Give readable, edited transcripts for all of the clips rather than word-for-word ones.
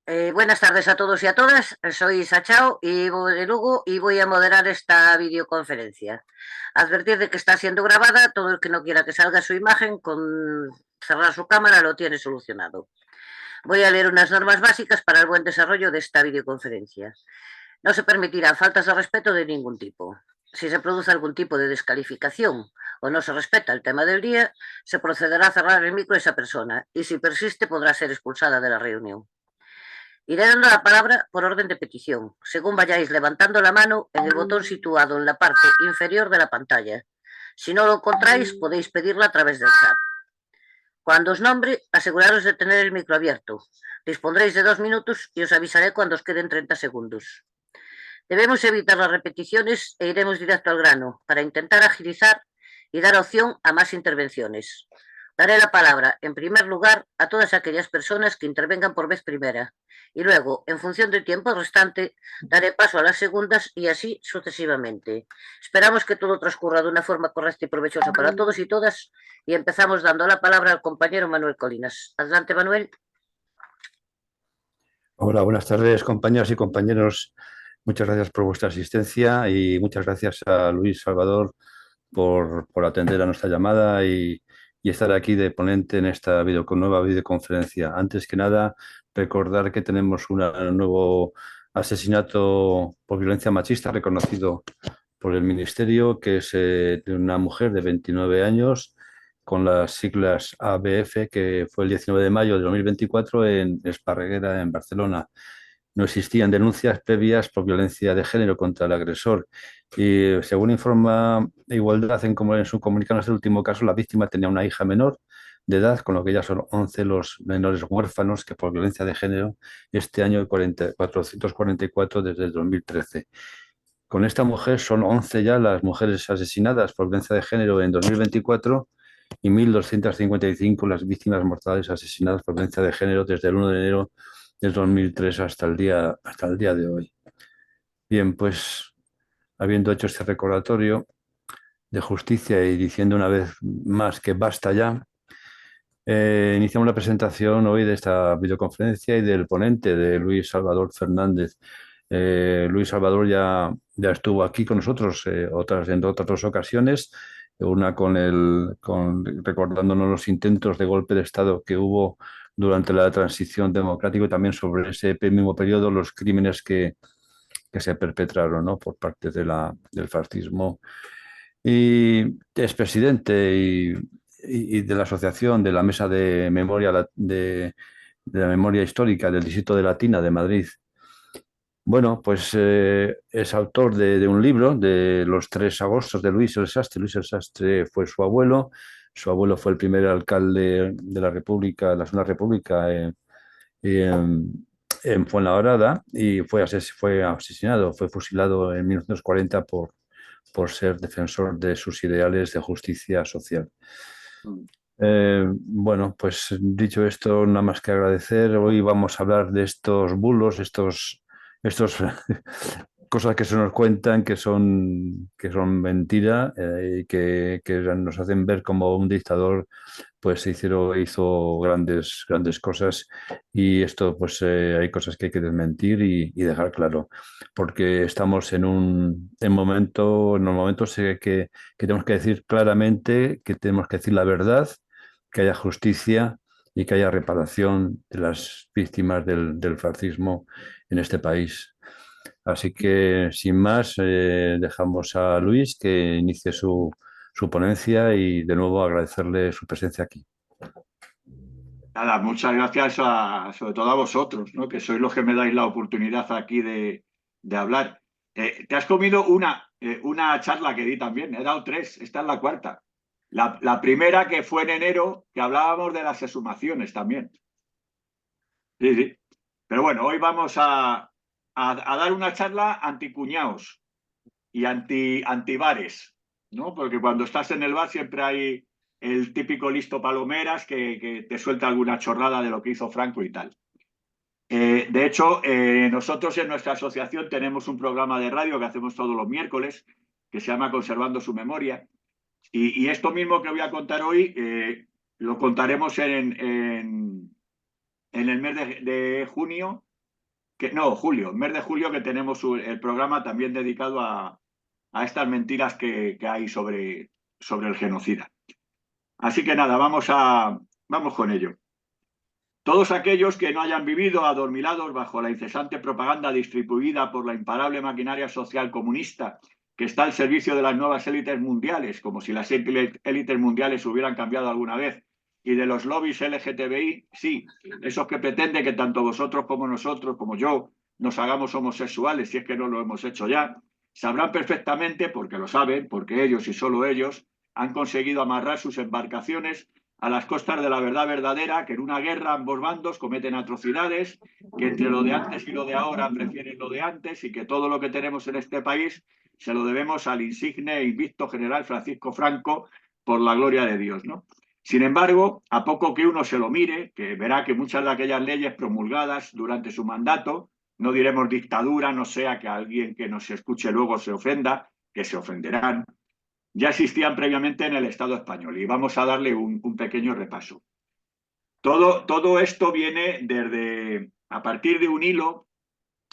Buenas tardes a todos y a todas. Soy Sachao y de Lugo y voy a moderar esta videoconferencia. Advertir de que está siendo grabada. Todo el que no quiera que salga su imagen con cerrar su cámara lo tiene solucionado. Voy a leer unas normas básicas para el buen desarrollo de esta videoconferencia. No se permitirán faltas de respeto de ningún tipo. Si se produce algún tipo de descalificación o no se respeta el tema del día, se procederá a cerrar el micro a esa persona y si persiste podrá ser expulsada de la reunión. Iré dando la palabra por orden de petición, según vayáis levantando la mano en el botón situado en la parte inferior de la pantalla. Si no lo encontráis, podéis pedirla a través del chat. Cuando os nombre, aseguraros de tener el micro abierto. Dispondréis de 2 minutos y os avisaré cuando os queden 30 segundos. Debemos evitar las repeticiones e iremos directo al grano para intentar agilizar y dar opción a más intervenciones. Daré la palabra, en primer lugar, a todas aquellas personas que intervengan por vez primera y luego, en función del tiempo restante, daré paso a las segundas y así sucesivamente. Esperamos que todo transcurra de una forma correcta y provechosa para todos y todas y empezamos dando la palabra al compañero Manuel Colinas. Adelante, Manuel. Hola, buenas tardes, compañeras y compañeros. Muchas gracias por vuestra asistencia y muchas gracias a Luis Salvador por atender a nuestra llamada y estar aquí de ponente en esta nueva videoconferencia. Antes que nada, recordar que tenemos un nuevo asesinato por violencia machista reconocido por el Ministerio, que es de una mujer de 29 años con las siglas ABF, que fue el 19 de mayo de 2024 en Esparreguera, en Barcelona. No existían denuncias previas por violencia de género contra el agresor. Y según informa Igualdad en su comunicado en este último caso, la víctima tenía una hija menor de edad, con lo que ya son 11 los menores huérfanos que por violencia de género este año 444 desde el 2013. Con esta mujer son 11 ya las mujeres asesinadas por violencia de género en 2024 y 1.255 las víctimas mortales asesinadas por violencia de género desde el 1 de enero del 2003 hasta el día de hoy. Bien, pues habiendo hecho este recordatorio de justicia y diciendo una vez más que basta ya, iniciamos la presentación hoy de esta videoconferencia y del ponente, de Luis Salvador Fernández. Luis Salvador ya estuvo aquí con nosotros en otras dos ocasiones, una recordándonos los intentos de golpe de Estado que hubo durante la transición democrática y también sobre ese mismo periodo los crímenes que se perpetraron, ¿no?, por parte del fascismo. Y es presidente y de la Asociación de la Mesa de Memoria de la Memoria Histórica del Distrito de Latina de Madrid. Bueno, pues es autor de un libro de los 3 agostos de Luis el Sastre. Luis el Sastre fue su abuelo fue el primer alcalde de la República, de la Segunda República en Fuenlabrada y fue asesinado, fue fusilado en 1940 por ser defensor de sus ideales de justicia social. Bueno, pues dicho esto, nada más que agradecer. Hoy vamos a hablar de estos bulos, estos cosas que se nos cuentan que son mentira y que nos hacen ver como un dictador pues hizo grandes cosas y esto pues hay cosas que hay que desmentir dejar claro, porque estamos en un momento que tenemos que decir claramente, que tenemos que decir la verdad, que haya justicia y que haya reparación de las víctimas del fascismo en este país. Así que, sin más, dejamos a Luis que inicie su ponencia y de nuevo agradecerle su presencia aquí. Nada, muchas gracias sobre todo a vosotros, ¿no? Que sois los que me dais la oportunidad aquí de hablar. Te has comido una charla que di también, he dado tres, esta es la cuarta. La primera que fue en enero, que hablábamos de las exhumaciones también. Sí, sí. Pero bueno, hoy vamos a dar una charla anticuñaos y antibares, ¿no? Porque cuando estás en el bar siempre hay el típico listo palomeras que te suelta alguna chorrada de lo que hizo Franco y tal. De hecho, nosotros en nuestra asociación tenemos un programa de radio que hacemos todos los miércoles, que se llama Conservando su Memoria. Y esto mismo que voy a contar hoy, lo contaremos en el mes de junio julio, mes de julio, que tenemos el programa también dedicado a estas mentiras que hay sobre el genocida. Así que nada, vamos con ello. Todos aquellos que no hayan vivido adormilados bajo la incesante propaganda distribuida por la imparable maquinaria social comunista que está al servicio de las nuevas élites mundiales, como si las élites mundiales hubieran cambiado alguna vez, y de los lobbies LGTBI, sí, esos que pretenden que tanto vosotros como nosotros, como yo, nos hagamos homosexuales, si es que no lo hemos hecho ya, sabrán perfectamente, porque lo saben, porque ellos y solo ellos han conseguido amarrar sus embarcaciones a las costas de la verdad verdadera, que en una guerra ambos bandos cometen atrocidades, que entre lo de antes y lo de ahora prefieren lo de antes, y que todo lo que tenemos en este país se lo debemos al insigne e invicto general Francisco Franco, por la gloria de Dios, ¿no? Sin embargo, a poco que uno se lo mire, que verá que muchas de aquellas leyes promulgadas durante su mandato, no diremos dictadura, no sea que alguien que nos escuche luego se ofenda, que se ofenderán, ya existían previamente en el Estado español, y vamos a darle un pequeño repaso. Todo esto viene a partir de un hilo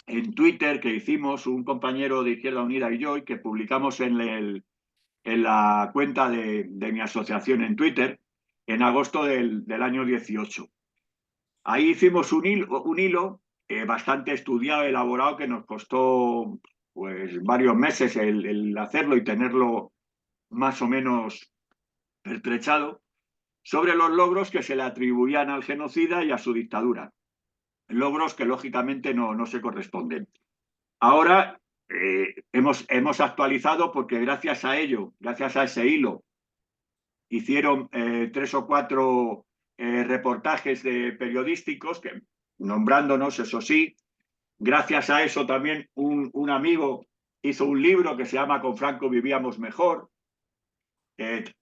en Twitter que hicimos un compañero de Izquierda Unida y yo, y que publicamos en la cuenta de mi asociación en Twitter en agosto del año 18. Ahí hicimos un hilo bastante estudiado, elaborado, que nos costó pues varios meses el hacerlo y tenerlo más o menos pertrechado, sobre los logros que se le atribuían al genocida y a su dictadura. Logros que lógicamente no se corresponden. Ahora hemos actualizado, porque gracias a ello, gracias a ese hilo, hicieron 3 o 4 reportajes periodísticos, nombrándonos, eso sí. Gracias a eso también un amigo hizo un libro que se llama Con Franco vivíamos mejor.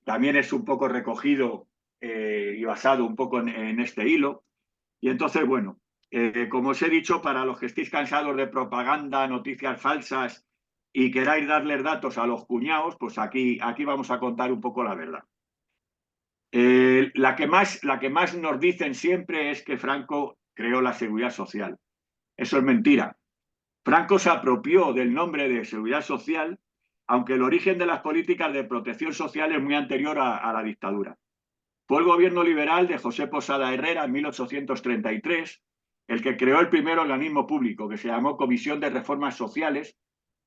También es un poco recogido y basado un poco en este hilo. Y entonces, bueno, como os he dicho, para los que estéis cansados de propaganda, noticias falsas y queráis darles datos a los cuñados, pues aquí vamos a contar un poco la verdad. La que más nos dicen siempre es que Franco creó la Seguridad Social. Eso es mentira. Franco se apropió del nombre de Seguridad Social, aunque el origen de las políticas de protección social es muy anterior a la dictadura. Fue el gobierno liberal de José Posada Herrera en 1833 el que creó el primer organismo público, que se llamó Comisión de Reformas Sociales,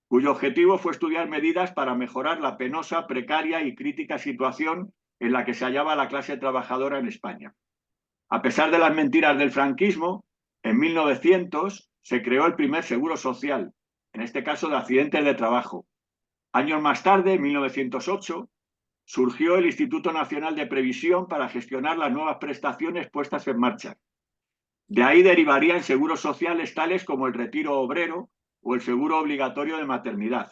cuyo objetivo fue estudiar medidas para mejorar la penosa, precaria y crítica situación en la que se hallaba la clase trabajadora en España. A pesar de las mentiras del franquismo, en 1900 se creó el primer seguro social, en este caso de accidentes de trabajo. Años más tarde, en 1908, surgió el Instituto Nacional de Previsión para gestionar las nuevas prestaciones puestas en marcha. De ahí derivarían seguros sociales tales como el retiro obrero o el seguro obligatorio de maternidad.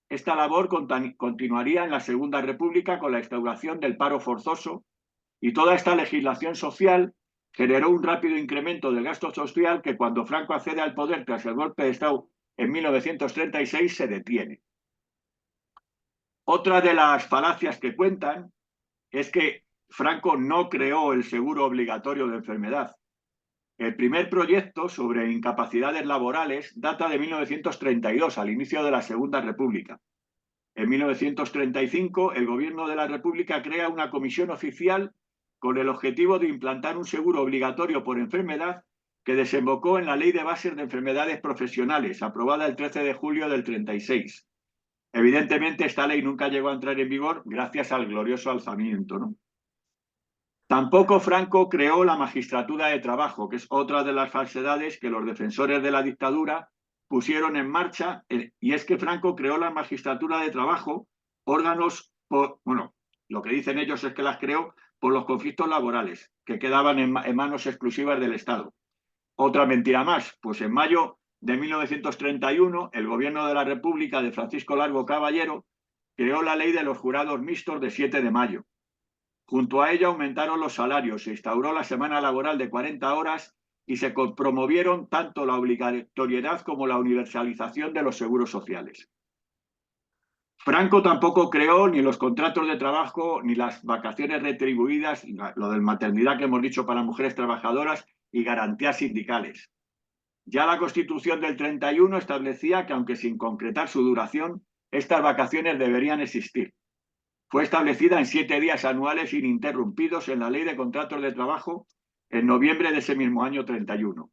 Esta labor continuaría en la Segunda República con la instauración del paro forzoso, y toda esta legislación social generó un rápido incremento del gasto social que, cuando Franco accede al poder tras el golpe de Estado en 1936, se detiene. Otra de las falacias que cuentan es que Franco no creó el seguro obligatorio de enfermedad. El primer proyecto sobre incapacidades laborales data de 1932, al inicio de la Segunda República. En 1935, el Gobierno de la República crea una comisión oficial con el objetivo de implantar un seguro obligatorio por enfermedad, que desembocó en la Ley de Bases de Enfermedades Profesionales, aprobada el 13 de julio del 36. Evidentemente, esta ley nunca llegó a entrar en vigor gracias al glorioso alzamiento, ¿no? Tampoco Franco creó la magistratura de trabajo, que es otra de las falsedades que los defensores de la dictadura pusieron en marcha, y es que Franco creó la magistratura de trabajo, órganos, lo que dicen ellos es que las creó por los conflictos laborales, que quedaban en manos exclusivas del Estado. Otra mentira más, pues en mayo de 1931, el Gobierno de la República de Francisco Largo Caballero creó la ley de los jurados mixtos de 7 de mayo. Junto a ello aumentaron los salarios, se instauró la semana laboral de 40 horas y se promovieron tanto la obligatoriedad como la universalización de los seguros sociales. Franco tampoco creó ni los contratos de trabajo, ni las vacaciones retribuidas, lo de maternidad que hemos dicho para mujeres trabajadoras, y garantías sindicales. Ya la Constitución del 31 establecía que, aunque sin concretar su duración, estas vacaciones deberían existir. Fue establecida en 7 días anuales ininterrumpidos en la Ley de Contratos de Trabajo en noviembre de ese mismo año 31.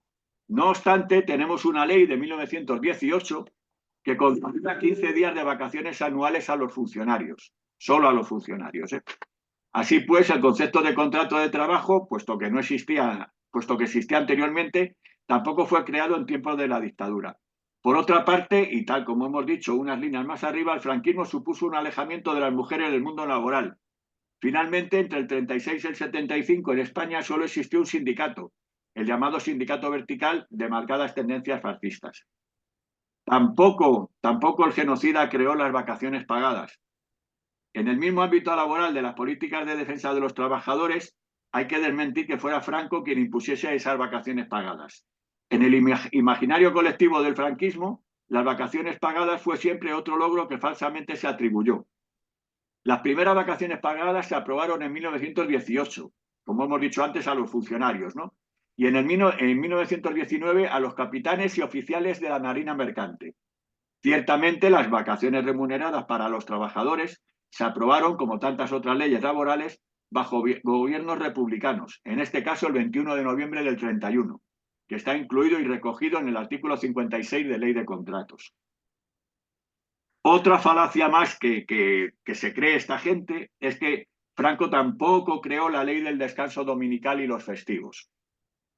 No obstante, tenemos una ley de 1918 que considera 15 días de vacaciones anuales a los funcionarios, solo a los funcionarios. Así pues, el concepto de contrato de trabajo, puesto que existía anteriormente, tampoco fue creado en tiempos de la dictadura. Por otra parte, y tal como hemos dicho unas líneas más arriba, el franquismo supuso un alejamiento de las mujeres del mundo laboral. Finalmente, entre el 36 y el 75 en España solo existió un sindicato, el llamado Sindicato Vertical, de marcadas tendencias fascistas. Tampoco el genocida creó las vacaciones pagadas. En el mismo ámbito laboral de las políticas de defensa de los trabajadores, hay que desmentir que fuera Franco quien impusiese esas vacaciones pagadas. En el imaginario colectivo del franquismo, las vacaciones pagadas fue siempre otro logro que falsamente se atribuyó. Las primeras vacaciones pagadas se aprobaron en 1918, como hemos dicho antes, a los funcionarios, ¿no? Y en 1919 a los capitanes y oficiales de la Marina Mercante. Ciertamente, las vacaciones remuneradas para los trabajadores se aprobaron, como tantas otras leyes laborales, bajo gobiernos republicanos, en este caso el 21 de noviembre del 31, que está incluido y recogido en el artículo 56 de Ley de Contratos. Otra falacia más que se cree esta gente es que Franco tampoco creó la ley del descanso dominical y los festivos.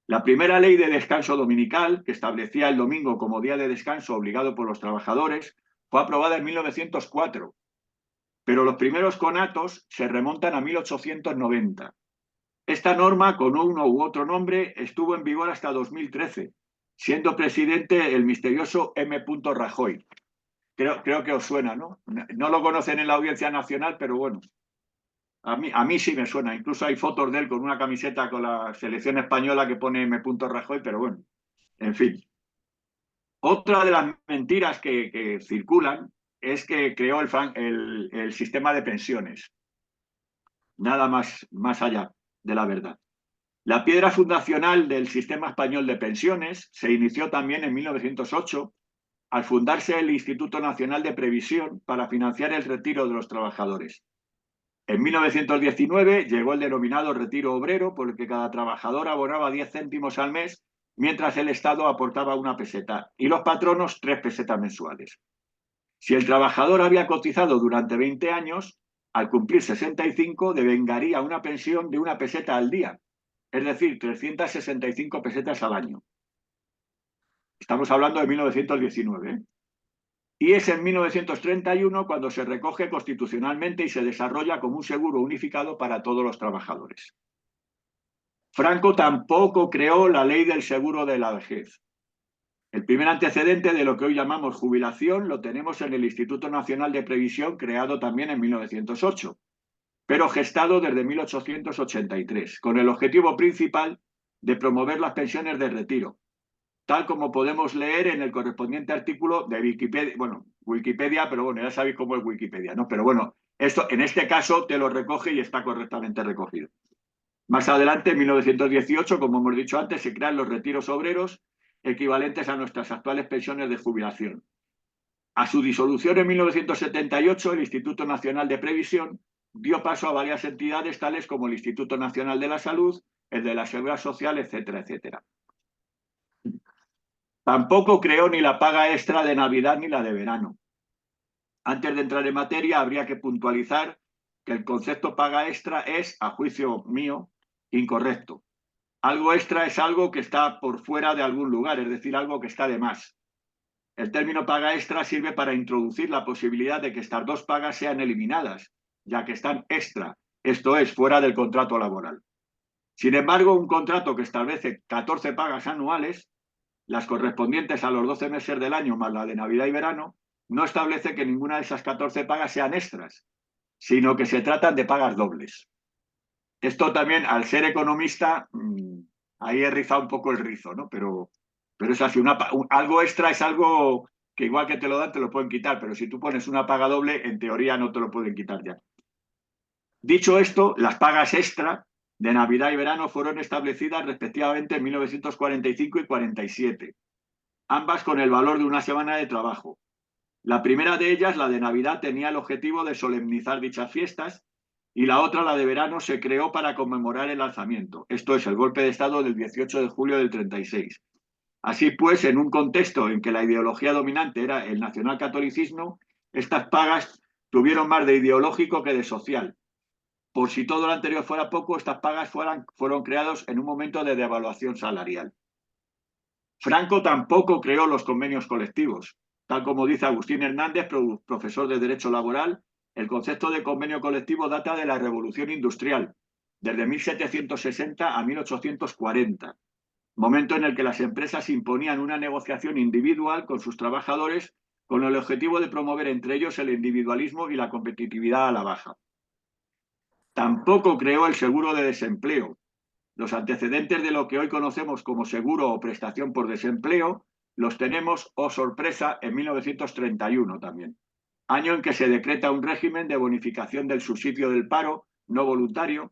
La primera ley de descanso dominical, que establecía el domingo como día de descanso obligado por los trabajadores, fue aprobada en 1904, pero los primeros conatos se remontan a 1890. Esta norma, con uno u otro nombre, estuvo en vigor hasta 2013, siendo presidente el misterioso M. Rajoy. Creo que os suena, ¿no? No lo conocen en la Audiencia Nacional, pero bueno, a mí sí me suena. Incluso hay fotos de él con una camiseta con la selección española que pone M. Rajoy, pero bueno, en fin. Otra de las mentiras que circulan es que creó el sistema de pensiones. Nada más allá de la verdad. La piedra fundacional del sistema español de pensiones se inició también en 1908 al fundarse el Instituto Nacional de Previsión para financiar el retiro de los trabajadores. En 1919 llegó el denominado retiro obrero, por el que cada trabajador abonaba 10 céntimos al mes, mientras el Estado aportaba 1 peseta y los patronos 3 pesetas mensuales. Si el trabajador había cotizado durante 20 años, al cumplir 65 devengaría una pensión de 1 peseta al día, es decir, 365 pesetas al año. Estamos hablando de 1919, ¿eh? Y es en 1931 cuando se recoge constitucionalmente y se desarrolla como un seguro unificado para todos los trabajadores. Franco tampoco creó la ley del seguro de la vejez. El primer antecedente de lo que hoy llamamos jubilación lo tenemos en el Instituto Nacional de Previsión, creado también en 1908, pero gestado desde 1883, con el objetivo principal de promover las pensiones de retiro, tal como podemos leer en el correspondiente artículo de Wikipedia, pero bueno, ya sabéis cómo es Wikipedia, ¿no? Pero bueno, esto en este caso te lo recoge y está correctamente recogido. Más adelante, en 1918, como hemos dicho antes, se crean los retiros obreros equivalentes a nuestras actuales pensiones de jubilación. A su disolución en 1978, el Instituto Nacional de Previsión dio paso a varias entidades tales como el Instituto Nacional de la Salud, el de la Seguridad Social, etcétera, etcétera. Tampoco creó ni la paga extra de Navidad ni la de verano. Antes de entrar en materia, habría que puntualizar que el concepto paga extra es, a juicio mío, incorrecto. Algo extra es algo que está por fuera de algún lugar, es decir, algo que está de más. El término paga extra sirve para introducir la posibilidad de que estas 2 pagas sean eliminadas, ya que están extra, esto es, fuera del contrato laboral. Sin embargo, un contrato que establece 14 pagas anuales, las correspondientes a los 12 meses del año más la de Navidad y verano, no establece que ninguna de esas 14 pagas sean extras, sino que se tratan de pagas dobles. Esto también, al ser economista, ahí he rizado un poco el rizo, ¿no? Pero es así, algo extra es algo que igual que te lo dan, te lo pueden quitar, pero si tú pones una paga doble, en teoría no te lo pueden quitar ya. Dicho esto, las pagas extra de Navidad y verano fueron establecidas respectivamente en 1945 y 47. ambas con el valor de una semana de trabajo. La primera de ellas, la de Navidad, tenía el objetivo de solemnizar dichas fiestas y la otra, la de verano, se creó para conmemorar el alzamiento. Esto es, el golpe de Estado del 18 de julio del 36. Así pues, en un contexto en que la ideología dominante era el nacionalcatolicismo, estas pagas tuvieron más de ideológico que de social. Por si todo lo anterior fuera poco, estas pagas fueron creadas en un momento de devaluación salarial. Franco tampoco creó los convenios colectivos. Tal como dice Agustín Hernández, profesor de Derecho Laboral, el concepto de convenio colectivo data de la Revolución Industrial, desde 1760 a 1840, momento en el que las empresas imponían una negociación individual con sus trabajadores con el objetivo de promover entre ellos el individualismo y la competitividad a la baja. Tampoco creó el seguro de desempleo. Los antecedentes de lo que hoy conocemos como seguro o prestación por desempleo los tenemos, oh sorpresa, en 1931 también, año en que se decreta un régimen de bonificación del subsidio del paro no voluntario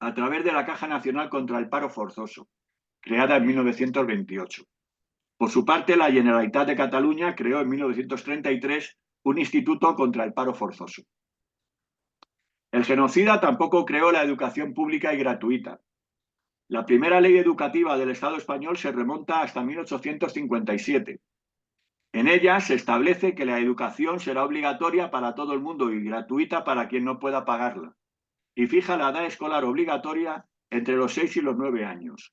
a través de la Caja Nacional contra el Paro Forzoso, creada en 1928. Por su parte, la Generalitat de Cataluña creó en 1933 un instituto contra el paro forzoso. El genocida tampoco creó la educación pública y gratuita. La primera ley educativa del Estado español se remonta hasta 1857. En ella se establece que la educación será obligatoria para todo el mundo y gratuita para quien no pueda pagarla, y fija la edad escolar obligatoria entre los 6 y los 9 años.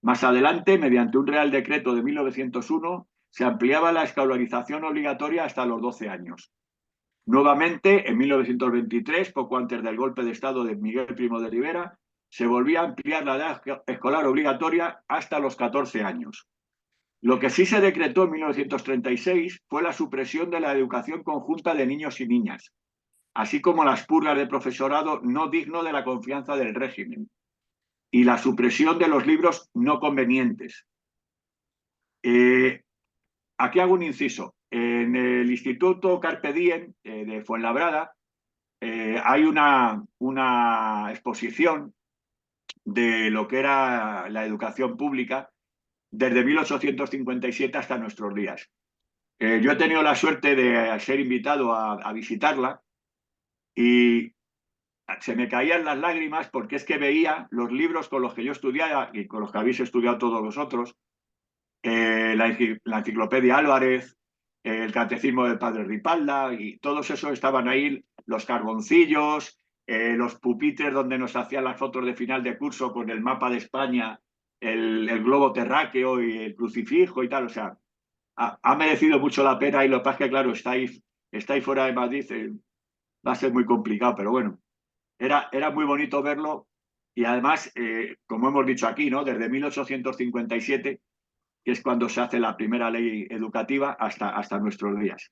Más adelante, mediante un Real Decreto de 1901, se ampliaba la escolarización obligatoria hasta los 12 años. Nuevamente, en 1923, poco antes del golpe de Estado de Miguel Primo de Rivera, se volvía a ampliar la edad escolar obligatoria hasta los 14 años. Lo que sí se decretó en 1936 fue la supresión de la educación conjunta de niños y niñas, así como las purgas de profesorado no digno de la confianza del régimen, y la supresión de los libros no convenientes. Aquí hago un inciso. En el Instituto Carpe Diem de Fuenlabrada hay una exposición de lo que era la educación pública desde 1857 hasta nuestros días. Yo he tenido la suerte de ser invitado a visitarla y se me caían las lágrimas porque es que veía los libros con los que yo estudiaba y con los que habéis estudiado todos vosotros, la enciclopedia Álvarez, el catecismo del padre Ripalda, y todos esos estaban ahí, los carboncillos, los pupitres donde nos hacían las fotos de final de curso con el mapa de España, el globo terráqueo y el crucifijo y tal. O sea, ha merecido mucho la pena, y lo que pasa es que, claro, estáis fuera de Madrid, va a ser muy complicado, pero bueno, era muy bonito verlo. Y además, como hemos dicho aquí, ¿no? Desde 1857, que es cuando se hace la primera ley educativa, hasta nuestros días.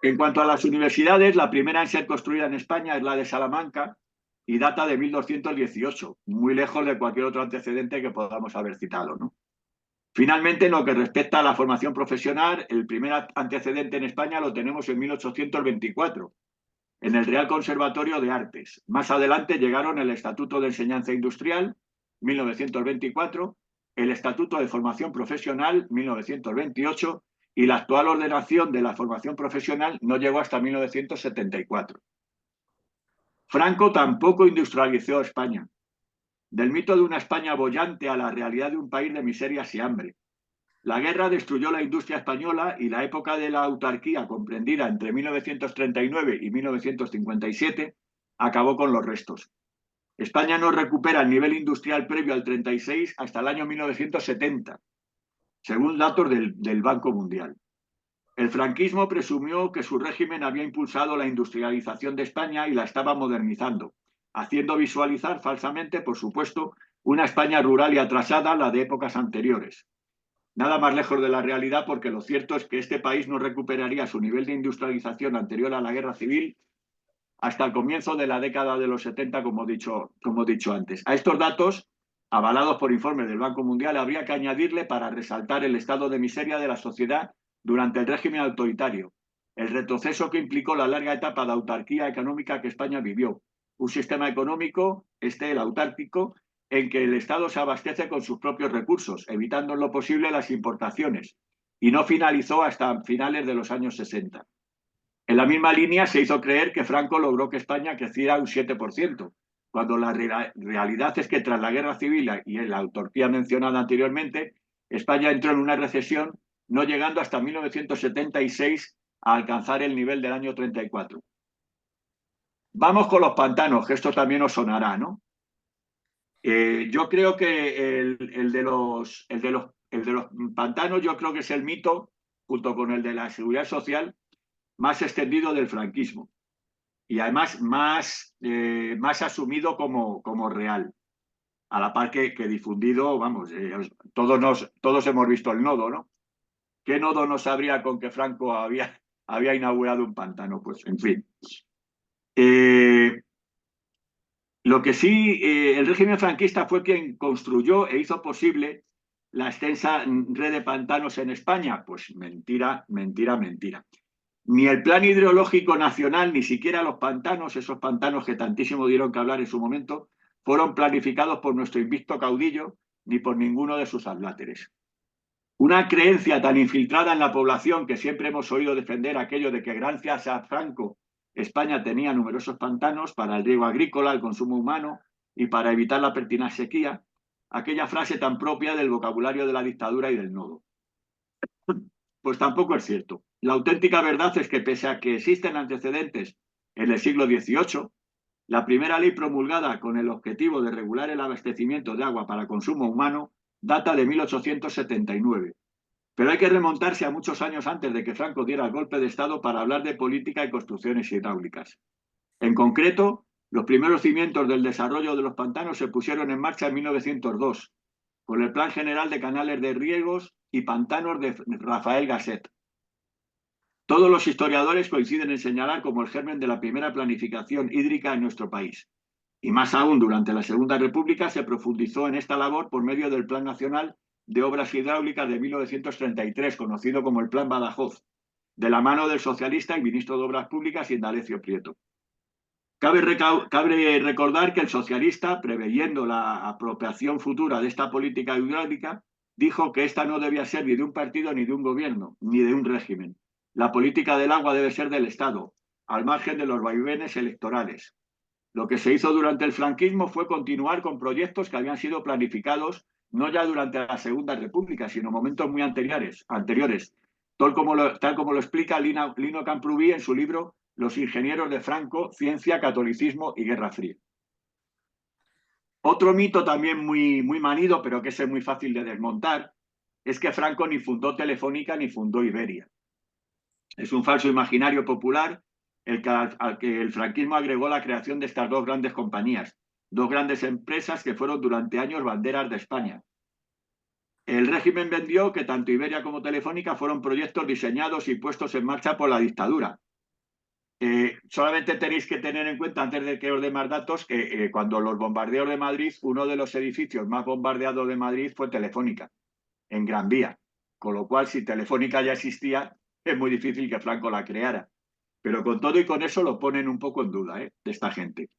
En cuanto a las universidades, la primera en ser construida en España es la de Salamanca y data de 1218, muy lejos de cualquier otro antecedente que podamos haber citado, ¿no? Finalmente, en lo que respecta a la formación profesional, el primer antecedente en España lo tenemos en 1824, en el Real Conservatorio de Artes. Más adelante llegaron el Estatuto de Enseñanza Industrial, 1924, el Estatuto de Formación Profesional, 1928, y la actual ordenación de la formación profesional no llegó hasta 1974. Franco tampoco industrializó España. Del mito de una España boyante a la realidad de un país de miserias y hambre. La guerra destruyó la industria española y la época de la autarquía, comprendida entre 1939 y 1957, acabó con los restos. España no recupera el nivel industrial previo al 36 hasta el año 1970, según datos del Banco Mundial. El franquismo presumió que su régimen había impulsado la industrialización de España y la estaba modernizando, haciendo visualizar falsamente, por supuesto, una España rural y atrasada, la de épocas anteriores. Nada más lejos de la realidad, porque lo cierto es que este país no recuperaría su nivel de industrialización anterior a la guerra civil hasta el comienzo de la década de los 70, como he dicho antes. A estos datos, avalados por informes del Banco Mundial, habría que añadirle, para resaltar el estado de miseria de la sociedad durante el régimen autoritario, el retroceso que implicó la larga etapa de autarquía económica que España vivió, un sistema económico, el autárquico, en que el Estado se abastece con sus propios recursos, evitando en lo posible las importaciones, y no finalizó hasta finales de los años 60. En la misma línea se hizo creer que Franco logró que España creciera un 7%, cuando la realidad es que tras la guerra civil y en la autarquía mencionada anteriormente, España entró en una recesión, no llegando hasta 1976 a alcanzar el nivel del año 34. Vamos con los pantanos, que esto también os sonará, ¿no? Yo creo que el de los pantanos, yo creo que es el mito, junto con el de la seguridad social, más extendido del franquismo y además más asumido como real, a la par que difundido, vamos, todos hemos visto el nodo, ¿no? ¿Qué nodo no sabría con que Franco había inaugurado un pantano? Pues, en fin. Lo que sí, el régimen franquista fue quien construyó e hizo posible la extensa red de pantanos en España. Pues mentira, mentira, mentira. Ni el plan hidrológico nacional, ni siquiera los pantanos, esos pantanos que tantísimo dieron que hablar en su momento, fueron planificados por nuestro invicto caudillo ni por ninguno de sus adláteres. Una creencia tan infiltrada en la población que siempre hemos oído defender aquello de que gracias a Franco España tenía numerosos pantanos para el riego agrícola, el consumo humano y para evitar la pertinaz sequía, aquella frase tan propia del vocabulario de la dictadura y del nodo. Pues tampoco es cierto. La auténtica verdad es que pese a que existen antecedentes en el siglo XVIII, la primera ley promulgada con el objetivo de regular el abastecimiento de agua para consumo humano data de 1879. Pero hay que remontarse a muchos años antes de que Franco diera el golpe de Estado para hablar de política y construcciones hidráulicas. En concreto, los primeros cimientos del desarrollo de los pantanos se pusieron en marcha en 1902, con el Plan General de Canales de Riegos y Pantanos de Rafael Gasset. Todos los historiadores coinciden en señalar como el germen de la primera planificación hídrica en nuestro país. Y más aún, durante la Segunda República se profundizó en esta labor por medio del Plan Nacional de Obras Hidráulicas de 1933, conocido como el Plan Badajoz, de la mano del socialista y ministro de Obras Públicas Indalecio Prieto. Cabe recordar que el socialista, preveyendo la apropiación futura de esta política hidráulica, dijo que esta no debía ser ni de un partido ni de un gobierno, ni de un régimen. La política del agua debe ser del Estado, al margen de los vaivenes electorales. Lo que se hizo durante el franquismo fue continuar con proyectos que habían sido planificados no ya durante la Segunda República, sino momentos muy anteriores, tal como lo explica Lino Camprubí en su libro Los ingenieros de Franco, ciencia, catolicismo y Guerra Fría. Otro mito también muy manido, pero que es muy fácil de desmontar, es que Franco ni fundó Telefónica ni fundó Iberia. Es un falso imaginario popular al que el franquismo agregó la creación de estas dos grandes compañías, dos grandes empresas que fueron durante años banderas de España. El régimen vendió que tanto Iberia como Telefónica fueron proyectos diseñados y puestos en marcha por la dictadura. Solamente tenéis que tener en cuenta, antes de que os dé más datos, que cuando los bombardeos de Madrid, uno de los edificios más bombardeados de Madrid fue Telefónica, en Gran Vía. Con lo cual, si Telefónica ya existía, es muy difícil que Franco la creara. Pero con todo y con eso lo ponen un poco en duda, de esta gente.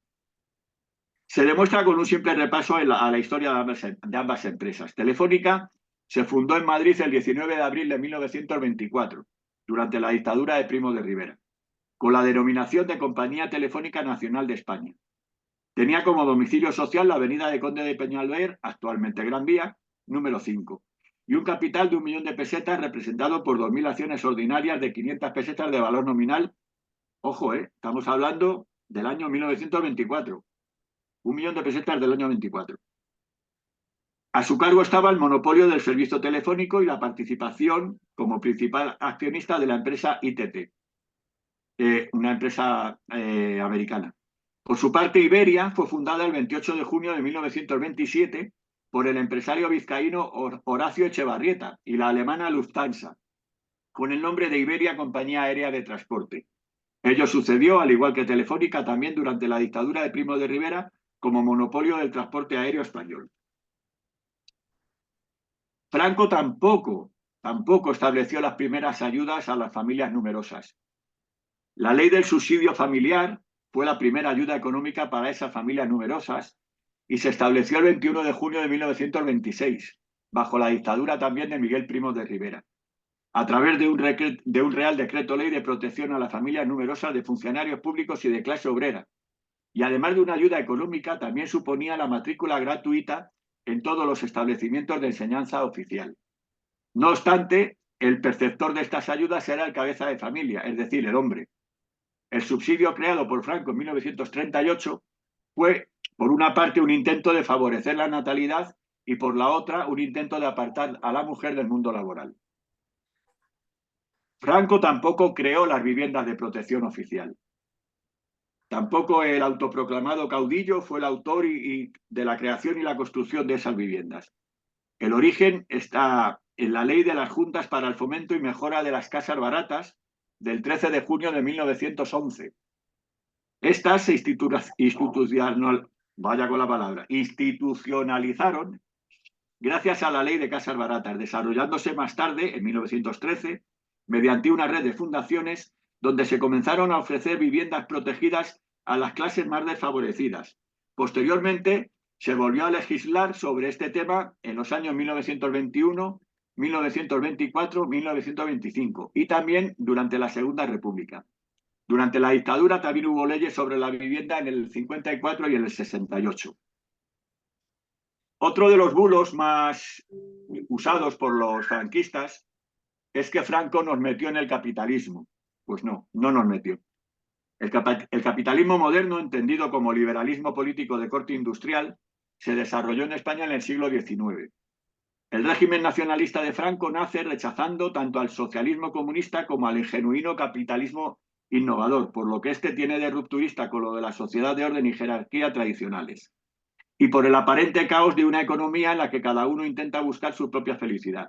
Se demuestra con un simple repaso a la historia de ambas empresas. Telefónica se fundó en Madrid el 19 de abril de 1924, durante la dictadura de Primo de Rivera, con la denominación de Compañía Telefónica Nacional de España. Tenía como domicilio social la avenida de Conde de Peñalver, actualmente Gran Vía, número 5, y un capital de 1 millón de pesetas representado por 2.000 acciones ordinarias de 500 pesetas de valor nominal. Ojo, estamos hablando del año 1924. 1 millón de pesetas del año 24. A su cargo estaba el monopolio del servicio telefónico y la participación como principal accionista de la empresa ITT, una empresa americana. Por su parte, Iberia fue fundada el 28 de junio de 1927 por el empresario vizcaíno Horacio Echevarrieta y la alemana Lufthansa, con el nombre de Iberia Compañía Aérea de Transporte. Ello sucedió, al igual que Telefónica, también durante la dictadura de Primo de Rivera, como monopolio del transporte aéreo español. Franco tampoco estableció las primeras ayudas a las familias numerosas. La ley del subsidio familiar fue la primera ayuda económica para esas familias numerosas y se estableció el 21 de junio de 1926, bajo la dictadura también de Miguel Primo de Rivera, a través de un Real Decreto Ley de protección a las familias numerosas de funcionarios públicos y de clase obrera. Y además de una ayuda económica, también suponía la matrícula gratuita en todos los establecimientos de enseñanza oficial. No obstante, el perceptor de estas ayudas era el cabeza de familia, es decir, el hombre. El subsidio creado por Franco en 1938 fue, por una parte, un intento de favorecer la natalidad y, por la otra, un intento de apartar a la mujer del mundo laboral. Franco tampoco creó las viviendas de protección oficial. Tampoco el autoproclamado caudillo fue el autor de la creación y la construcción de esas viviendas. El origen está en la Ley de las Juntas para el Fomento y Mejora de las Casas Baratas del 13 de junio de 1911. Estas se institucionalizaron gracias a la Ley de Casas Baratas, desarrollándose más tarde, en 1913, mediante una red de fundaciones donde se comenzaron a ofrecer viviendas protegidas a las clases más desfavorecidas. Posteriormente, se volvió a legislar sobre este tema en los años 1921, 1924, 1925 y también durante la Segunda República. Durante la dictadura también hubo leyes sobre la vivienda en el 54 y en el 68. Otro de los bulos más usados por los franquistas es que Franco nos metió en el capitalismo. Pues no, no nos metió. El capitalismo moderno, entendido como liberalismo político de corte industrial, se desarrolló en España en el siglo XIX. El régimen nacionalista de Franco nace rechazando tanto al socialismo comunista como al genuino capitalismo innovador, por lo que este tiene de rupturista con lo de la sociedad de orden y jerarquía tradicionales, y por el aparente caos de una economía en la que cada uno intenta buscar su propia felicidad.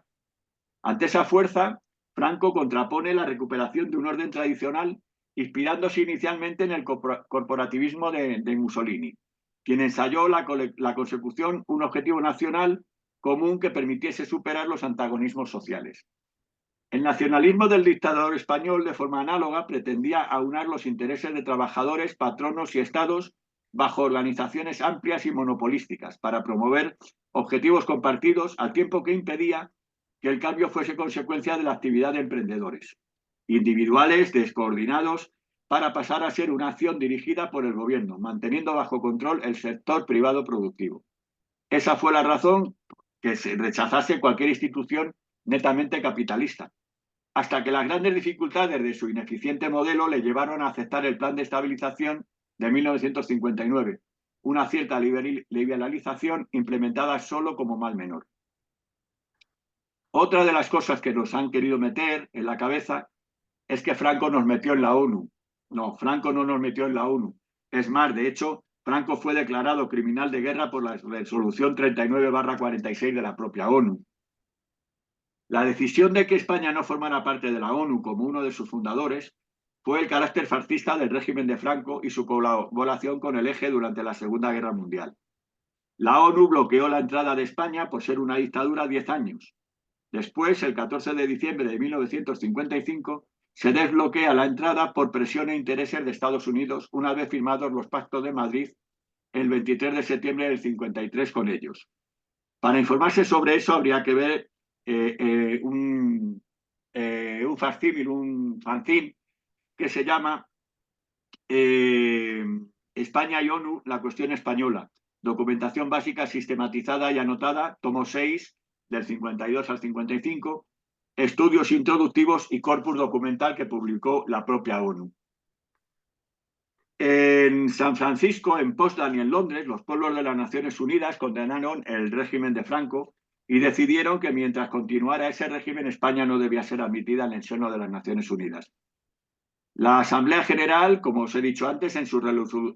Ante esa fuerza, Franco contrapone la recuperación de un orden tradicional, inspirándose inicialmente en el corporativismo de Mussolini, quien ensayó la consecución un objetivo nacional común que permitiese superar los antagonismos sociales. El nacionalismo del dictador español, de forma análoga, pretendía aunar los intereses de trabajadores, patronos y estados bajo organizaciones amplias y monopolísticas para promover objetivos compartidos, al tiempo que impedía que el cambio fuese consecuencia de la actividad de emprendedores individuales, descoordinados, para pasar a ser una acción dirigida por el gobierno, manteniendo bajo control el sector privado productivo. Esa fue la razón que se rechazase cualquier institución netamente capitalista, hasta que las grandes dificultades de su ineficiente modelo le llevaron a aceptar el Plan de Estabilización de 1959, una cierta liberalización implementada solo como mal menor. Otra de las cosas que nos han querido meter en la cabeza es que Franco nos metió en la ONU. No, Franco no nos metió en la ONU. Es más, de hecho, Franco fue declarado criminal de guerra por la resolución 39/46 de la propia ONU. La decisión de que España no formara parte de la ONU como uno de sus fundadores fue el carácter fascista del régimen de Franco y su colaboración con el Eje durante la Segunda Guerra Mundial. La ONU bloqueó la entrada de España por ser una dictadura 10 años. Después, el 14 de diciembre de 1955, se desbloquea la entrada por presión e intereses de Estados Unidos una vez firmados los pactos de Madrid el 23 de septiembre del 53 con ellos. Para informarse sobre eso habría que ver un facsímil, un fanzine que se llama España y ONU, la cuestión española. Documentación básica sistematizada y anotada, tomo 6, del 52 al 55, estudios introductivos y corpus documental que publicó la propia ONU. En San Francisco, en Potsdam y en Londres, los pueblos de las Naciones Unidas condenaron el régimen de Franco y decidieron que mientras continuara ese régimen, España no debía ser admitida en el seno de las Naciones Unidas. La Asamblea General, como os he dicho antes, en su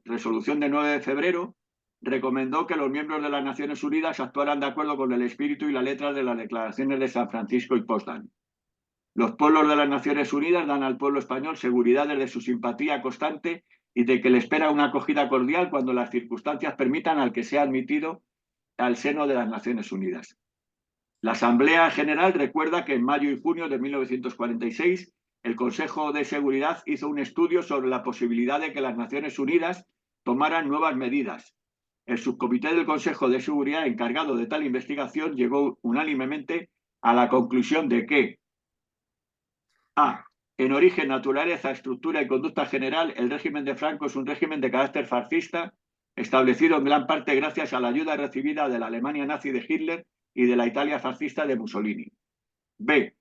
resolución de 9 de febrero, recomendó que los miembros de las Naciones Unidas actuaran de acuerdo con el espíritu y la letra de las declaraciones de San Francisco y Potsdam. Los pueblos de las Naciones Unidas dan al pueblo español seguridad de su simpatía constante y de que le espera una acogida cordial cuando las circunstancias permitan al que sea admitido al seno de las Naciones Unidas. La Asamblea General recuerda que en mayo y junio de 1946 el Consejo de Seguridad hizo un estudio sobre la posibilidad de que las Naciones Unidas tomaran nuevas medidas, el subcomité del Consejo de Seguridad encargado de tal investigación llegó unánimemente a la conclusión de que A. En origen, naturaleza, estructura y conducta general, el régimen de Franco es un régimen de carácter fascista, establecido en gran parte gracias a la ayuda recibida de la Alemania nazi de Hitler y de la Italia fascista de Mussolini. B.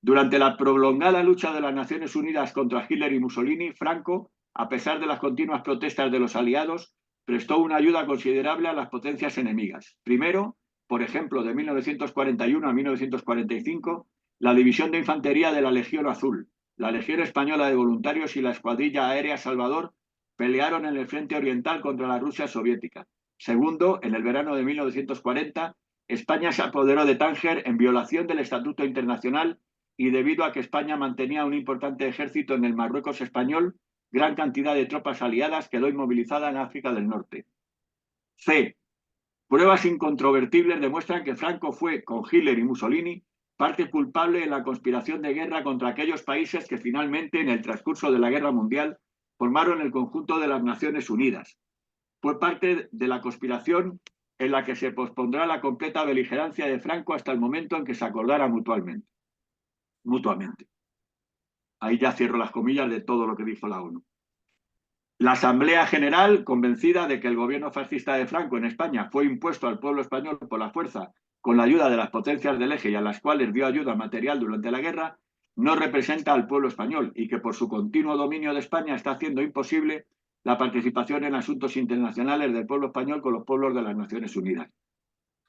Durante la prolongada lucha de las Naciones Unidas contra Hitler y Mussolini, Franco, a pesar de las continuas protestas de los aliados, prestó una ayuda considerable a las potencias enemigas. Primero, por ejemplo, de 1941 a 1945, la División de Infantería de la Legión Azul, la Legión Española de Voluntarios y la Escuadrilla Aérea Salvador pelearon en el frente oriental contra la Rusia soviética. Segundo, en el verano de 1940, España se apoderó de Tánger en violación del Estatuto Internacional y debido a que España mantenía un importante ejército en el Marruecos español, gran cantidad de tropas aliadas quedó inmovilizada en África del Norte. C. Pruebas incontrovertibles demuestran que Franco fue, con Hitler y Mussolini, parte culpable en la conspiración de guerra contra aquellos países que finalmente, en el transcurso de la Guerra Mundial, formaron el conjunto de las Naciones Unidas. Fue parte de la conspiración en la que se pospondrá la completa beligerancia de Franco hasta el momento en que se acordara mutuamente. Ahí ya cierro las comillas de todo lo que dijo la ONU. La Asamblea General, convencida de que el gobierno fascista de Franco en España fue impuesto al pueblo español por la fuerza con la ayuda de las potencias del eje y a las cuales dio ayuda material durante la guerra, no representa al pueblo español y que por su continuo dominio de España está haciendo imposible la participación en asuntos internacionales del pueblo español con los pueblos de las Naciones Unidas.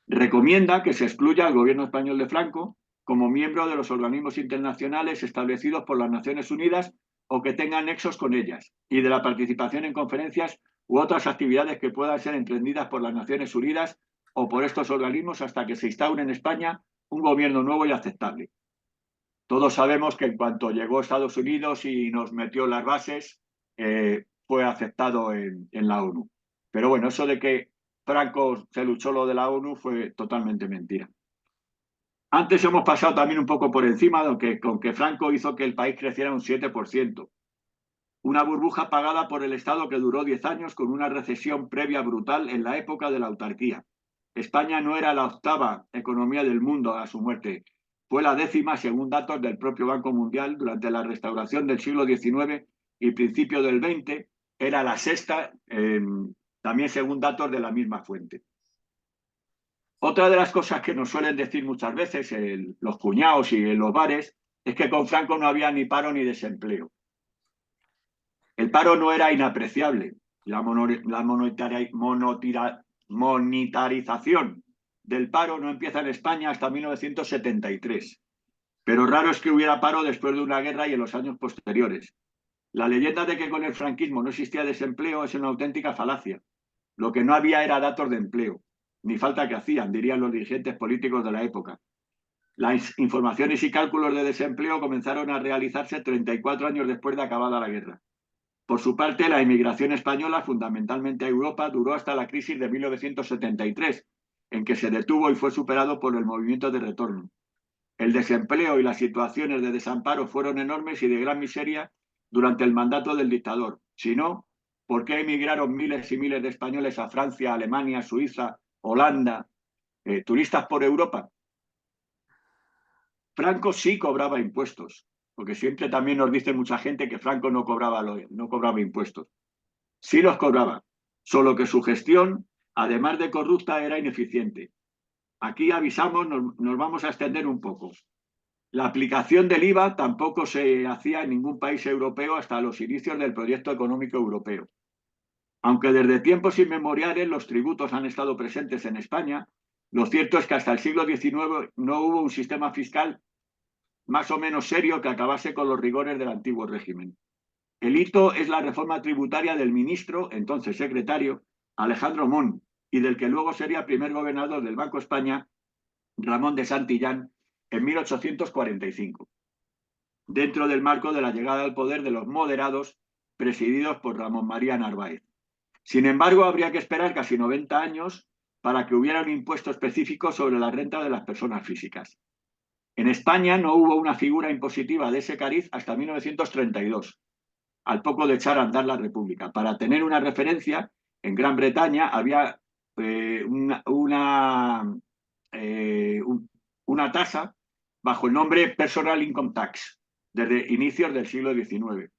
Recomienda que se excluya al gobierno español de Franco como miembro de los organismos internacionales establecidos por las Naciones Unidas o que tengan nexos con ellas, y de la participación en conferencias u otras actividades que puedan ser emprendidas por las Naciones Unidas o por estos organismos hasta que se instaure en España un gobierno nuevo y aceptable. Todos sabemos que en cuanto llegó a Estados Unidos y nos metió las bases, fue aceptado en la ONU. Pero bueno, eso de que Franco se luchó lo de la ONU fue totalmente mentira. Antes hemos pasado también un poco por encima con que Franco hizo que el país creciera un 7%. Una burbuja pagada por el Estado que duró 10 años con una recesión previa brutal en la época de la autarquía. España no era la octava economía del mundo a su muerte. Fue la 10ª según datos del propio Banco Mundial durante la restauración del siglo XIX y principio del XX. Era la 6ª, también según datos de la misma fuente. Otra de las cosas que nos suelen decir muchas veces los cuñados y en los bares es que con Franco no había ni paro ni desempleo. El paro no era inapreciable. La monetarización del paro no empieza en España hasta 1973. Pero raro es que hubiera paro después de una guerra y en los años posteriores. La leyenda de que con el franquismo no existía desempleo es una auténtica falacia. Lo que no había era datos de empleo. Ni falta que hacían, dirían los dirigentes políticos de la época. Las informaciones y cálculos de desempleo comenzaron a realizarse 34 años después de acabada la guerra. Por su parte, la emigración española, fundamentalmente a Europa, duró hasta la crisis de 1973, en que se detuvo y fue superado por el movimiento de retorno. El desempleo y las situaciones de desamparo fueron enormes y de gran miseria durante el mandato del dictador. Si no, ¿por qué emigraron miles y miles de españoles a Francia, Alemania, Suiza, Holanda, turistas por Europa? Franco sí cobraba impuestos, porque siempre también nos dice mucha gente que Franco no cobraba impuestos. Sí los cobraba, solo que su gestión, además de corrupta, era ineficiente. Aquí avisamos, nos vamos a extender un poco. La aplicación del IVA tampoco se hacía en ningún país europeo hasta los inicios del proyecto económico europeo. Aunque desde tiempos inmemoriales los tributos han estado presentes en España, lo cierto es que hasta el siglo XIX no hubo un sistema fiscal más o menos serio que acabase con los rigores del antiguo régimen. El hito es la reforma tributaria del ministro, entonces secretario, Alejandro Mon, y del que luego sería primer gobernador del Banco de España, Ramón de Santillán, en 1845, dentro del marco de la llegada al poder de los moderados, presididos por Ramón María Narváez. Sin embargo, habría que esperar casi 90 años para que hubiera un impuesto específico sobre la renta de las personas físicas. En España no hubo una figura impositiva de ese cariz hasta 1932, al poco de echar a andar la República. Para tener una referencia, en Gran Bretaña había una tasa bajo el nombre Personal Income Tax desde inicios del siglo XIX.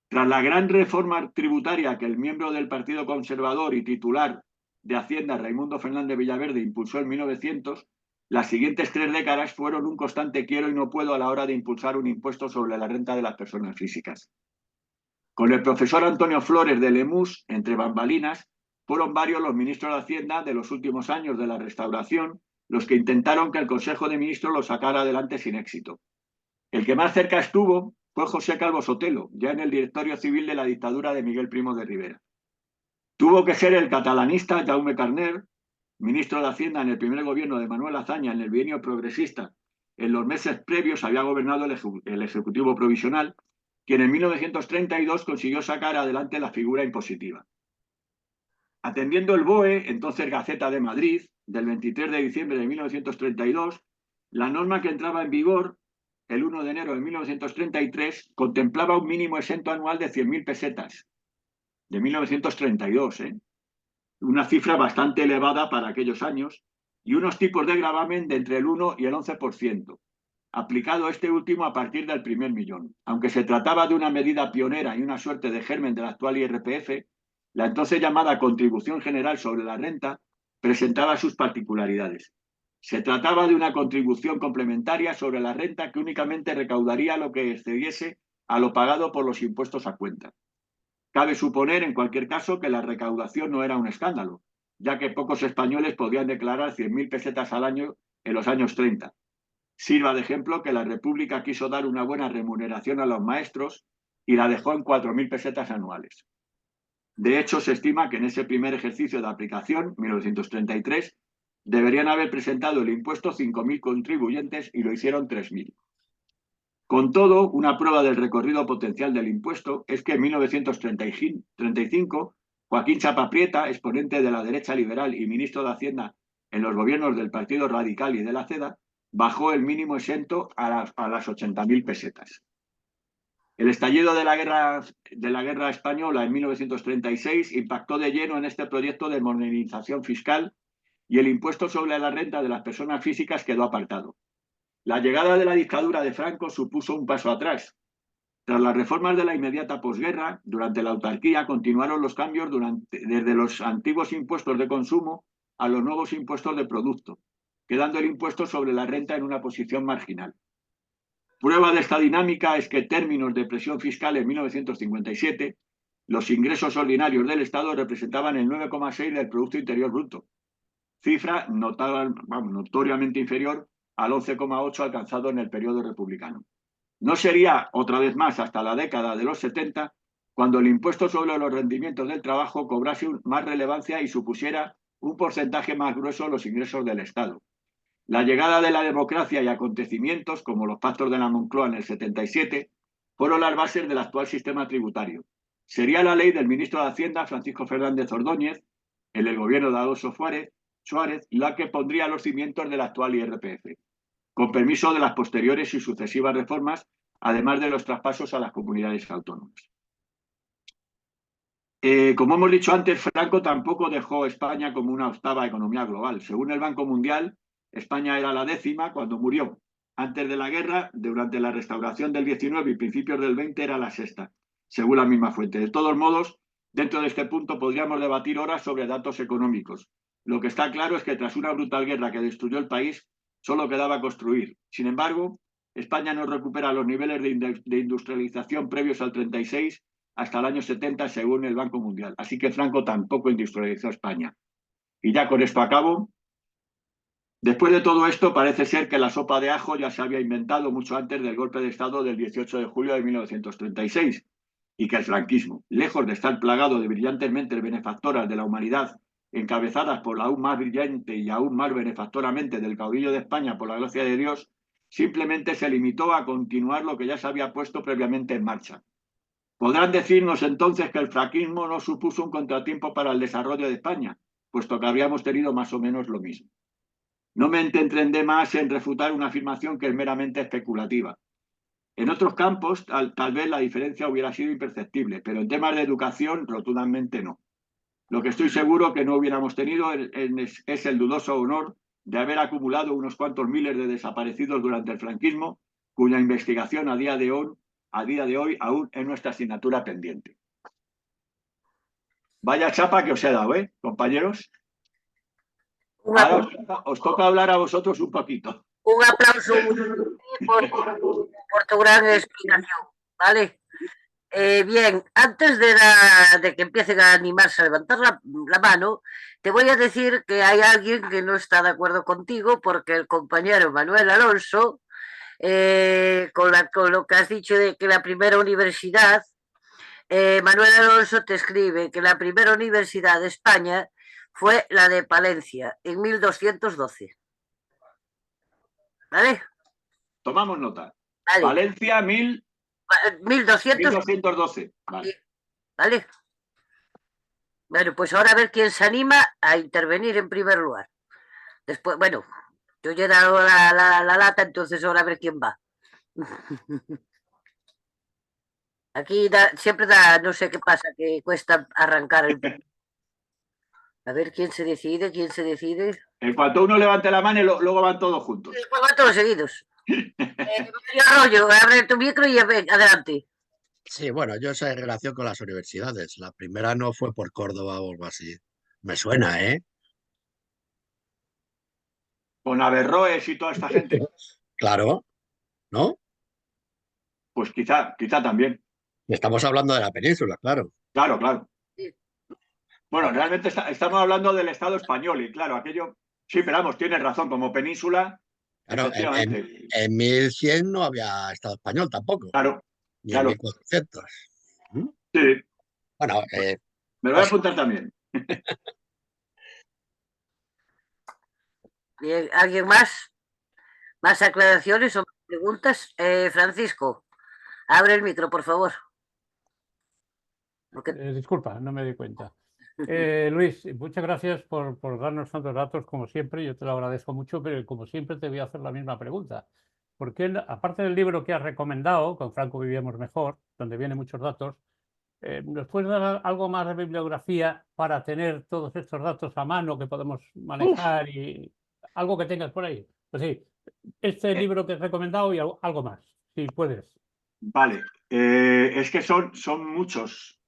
Tras la gran reforma tributaria que el miembro del Partido Conservador y titular de Hacienda, Raimundo Fernández Villaverde, impulsó en 1900, las siguientes 3 décadas fueron un constante quiero y no puedo a la hora de impulsar un impuesto sobre la renta de las personas físicas. Con el profesor Antonio Flores de Lemus, entre bambalinas, fueron varios los ministros de Hacienda de los últimos años de la Restauración los que intentaron que el Consejo de Ministros lo sacara adelante sin éxito. El que más cerca estuvo fue José Calvo Sotelo, ya en el directorio civil de la dictadura de Miguel Primo de Rivera. Tuvo que ser el catalanista Jaume Carner, ministro de Hacienda en el primer gobierno de Manuel Azaña en el bienio progresista. En los meses previos había gobernado el Ejecutivo Provisional, quien en 1932 consiguió sacar adelante la figura impositiva. Atendiendo el BOE, entonces Gaceta de Madrid, del 23 de diciembre de 1932, la norma que entraba en vigor el 1 de enero de 1933 contemplaba un mínimo exento anual de 100.000 pesetas, de 1932, una cifra bastante elevada para aquellos años, y unos tipos de gravamen de entre el 1 y el 11%, aplicado este último a partir del primer millón. Aunque se trataba de una medida pionera y una suerte de germen del actual IRPF, la entonces llamada Contribución General sobre la Renta presentaba sus particularidades. Se trataba de una contribución complementaria sobre la renta que únicamente recaudaría lo que excediese a lo pagado por los impuestos a cuenta. Cabe suponer, en cualquier caso, que la recaudación no era un escándalo, ya que pocos españoles podían declarar 100.000 pesetas al año en los años 30. Sirva de ejemplo que la República quiso dar una buena remuneración a los maestros y la dejó en 4.000 pesetas anuales. De hecho, se estima que en ese primer ejercicio de aplicación, 1933, deberían haber presentado el impuesto 5.000 contribuyentes y lo hicieron 3.000. Con todo, una prueba del recorrido potencial del impuesto es que en 1935, Joaquín Chapaprieta, exponente de la derecha liberal y ministro de Hacienda en los gobiernos del Partido Radical y de la CEDA, bajó el mínimo exento a las 80.000 pesetas. El estallido de la guerra española en 1936 impactó de lleno en este proyecto de modernización fiscal y el impuesto sobre la renta de las personas físicas quedó apartado. La llegada de la dictadura de Franco supuso un paso atrás. Tras las reformas de la inmediata posguerra, durante la autarquía continuaron los cambios desde los antiguos impuestos de consumo a los nuevos impuestos de producto, quedando el impuesto sobre la renta en una posición marginal. Prueba de esta dinámica es que en términos de presión fiscal en 1957, los ingresos ordinarios del Estado representaban el 9,6% del Producto Interior Bruto, cifra notoriamente inferior al 11,8% alcanzado en el periodo republicano. No sería, otra vez más, hasta la década de los 70, cuando el impuesto sobre los rendimientos del trabajo cobrase más relevancia y supusiera un porcentaje más grueso de los ingresos del Estado. La llegada de la democracia y acontecimientos, como los pactos de la Moncloa en el 77, fueron las bases del actual sistema tributario. Sería la ley del ministro de Hacienda, Francisco Fernández Ordóñez, en el gobierno de Adolfo Suárez, la que pondría los cimientos del actual IRPF, con permiso de las posteriores y sucesivas reformas, además de los traspasos a las comunidades autónomas. Como hemos dicho antes, Franco tampoco dejó España como una octava economía global. Según el Banco Mundial, España era la 10ª cuando murió. Antes de la guerra, durante la restauración del 19 y principios del 20, era la 6ª, según la misma fuente. De todos modos, dentro de este punto podríamos debatir horas sobre datos económicos. Lo que está claro es que tras una brutal guerra que destruyó el país, solo quedaba construir. Sin embargo, España no recupera los niveles de industrialización previos al 36 hasta el año 70, según el Banco Mundial. Así que Franco tampoco industrializó España. Y ya con esto acabo. Después de todo esto, parece ser que la sopa de ajo ya se había inventado mucho antes del golpe de Estado del 18 de julio de 1936 y que el franquismo, lejos de estar plagado de brillantes mentes benefactoras de la humanidad, encabezadas por la aún más brillante y aún más benefactoramente del caudillo de España por la gracia de Dios, simplemente se limitó a continuar lo que ya se había puesto previamente en marcha. Podrán decirnos entonces que el franquismo no supuso un contratiempo para el desarrollo de España, puesto que habríamos tenido más o menos lo mismo. No me entretendré más en refutar una afirmación que es meramente especulativa. En otros campos, tal vez la diferencia hubiera sido imperceptible, pero en temas de educación, rotundamente no. Lo que estoy seguro que no hubiéramos tenido es el dudoso honor de haber acumulado unos cuantos miles de desaparecidos durante el franquismo, cuya investigación a día de hoy aún es nuestra asignatura pendiente. Vaya chapa que os he dado, compañeros. Ahora os toca hablar a vosotros un poquito. Un aplauso por tu gran explicación, ¿vale? Bien, antes de que empiecen a animarse a levantar la mano, te voy a decir que hay alguien que no está de acuerdo contigo porque el compañero Manuel Alonso, con lo que has dicho de que la primera universidad, Manuel Alonso te escribe que la primera universidad de España fue la de Palencia en 1212. ¿Vale? Tomamos nota. Vale. Valencia 1212. Vale. ¿Vale? Bueno, pues ahora a ver quién se anima a intervenir en primer lugar. Después, bueno, yo ya he dado la lata, entonces ahora a ver quién va. Aquí siempre no sé qué pasa, que cuesta arrancar el... A ver quién se decide. En cuanto uno levante la mano, luego van todos juntos. Después van todos seguidos. Arroyo, abre tu micro y adelante. Sí, bueno, yo sé en relación con las universidades. La primera no fue por Córdoba o algo así. Me suena, ¿eh? Con Averroes y toda esta gente. Claro, ¿no? Pues quizá también. Estamos hablando de la península, claro. Claro. Sí. Bueno, realmente estamos hablando del Estado español y claro, aquello... Sí, pero vamos, tienes razón, como península... Claro, en 1100 no había Estado español tampoco. Claro. Ni en 1400. Sí. Bueno, me lo voy a apuntar también. Bien, ¿alguien más? ¿Más aclaraciones o más preguntas? Francisco, abre el micro, por favor. Disculpa, no me di cuenta. Luis, muchas gracias por darnos tantos datos como siempre. Yo te lo agradezco mucho, pero como siempre te voy a hacer la misma pregunta. Porque aparte del libro que has recomendado, Con Franco vivíamos mejor, donde vienen muchos datos, ¿nos puedes dar algo más de bibliografía para tener todos estos datos a mano que podemos manejar y algo que tengas por ahí? Pues sí, este libro que has recomendado y algo más, si puedes. Vale, es que son muchos.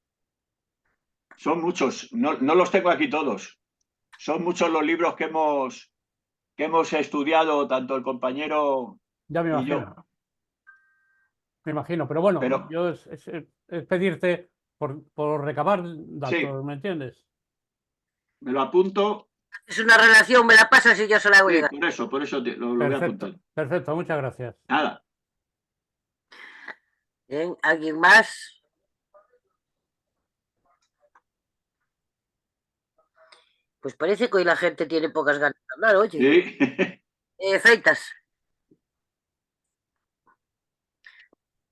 Son muchos, no los tengo aquí todos. Son muchos los libros que hemos estudiado, tanto el compañero ya me imagino. y yo. Me imagino, pero bueno, yo es pedirte por recabar datos, sí. ¿Me entiendes? Me lo apunto. Es una relación, me la pasas y yo se la hago llegar. Por eso lo voy a apuntar. Perfecto, muchas gracias. Nada. Bien, ¿alguien más? Pues parece que hoy la gente tiene pocas ganas de hablar, oye. Sí. Freitas.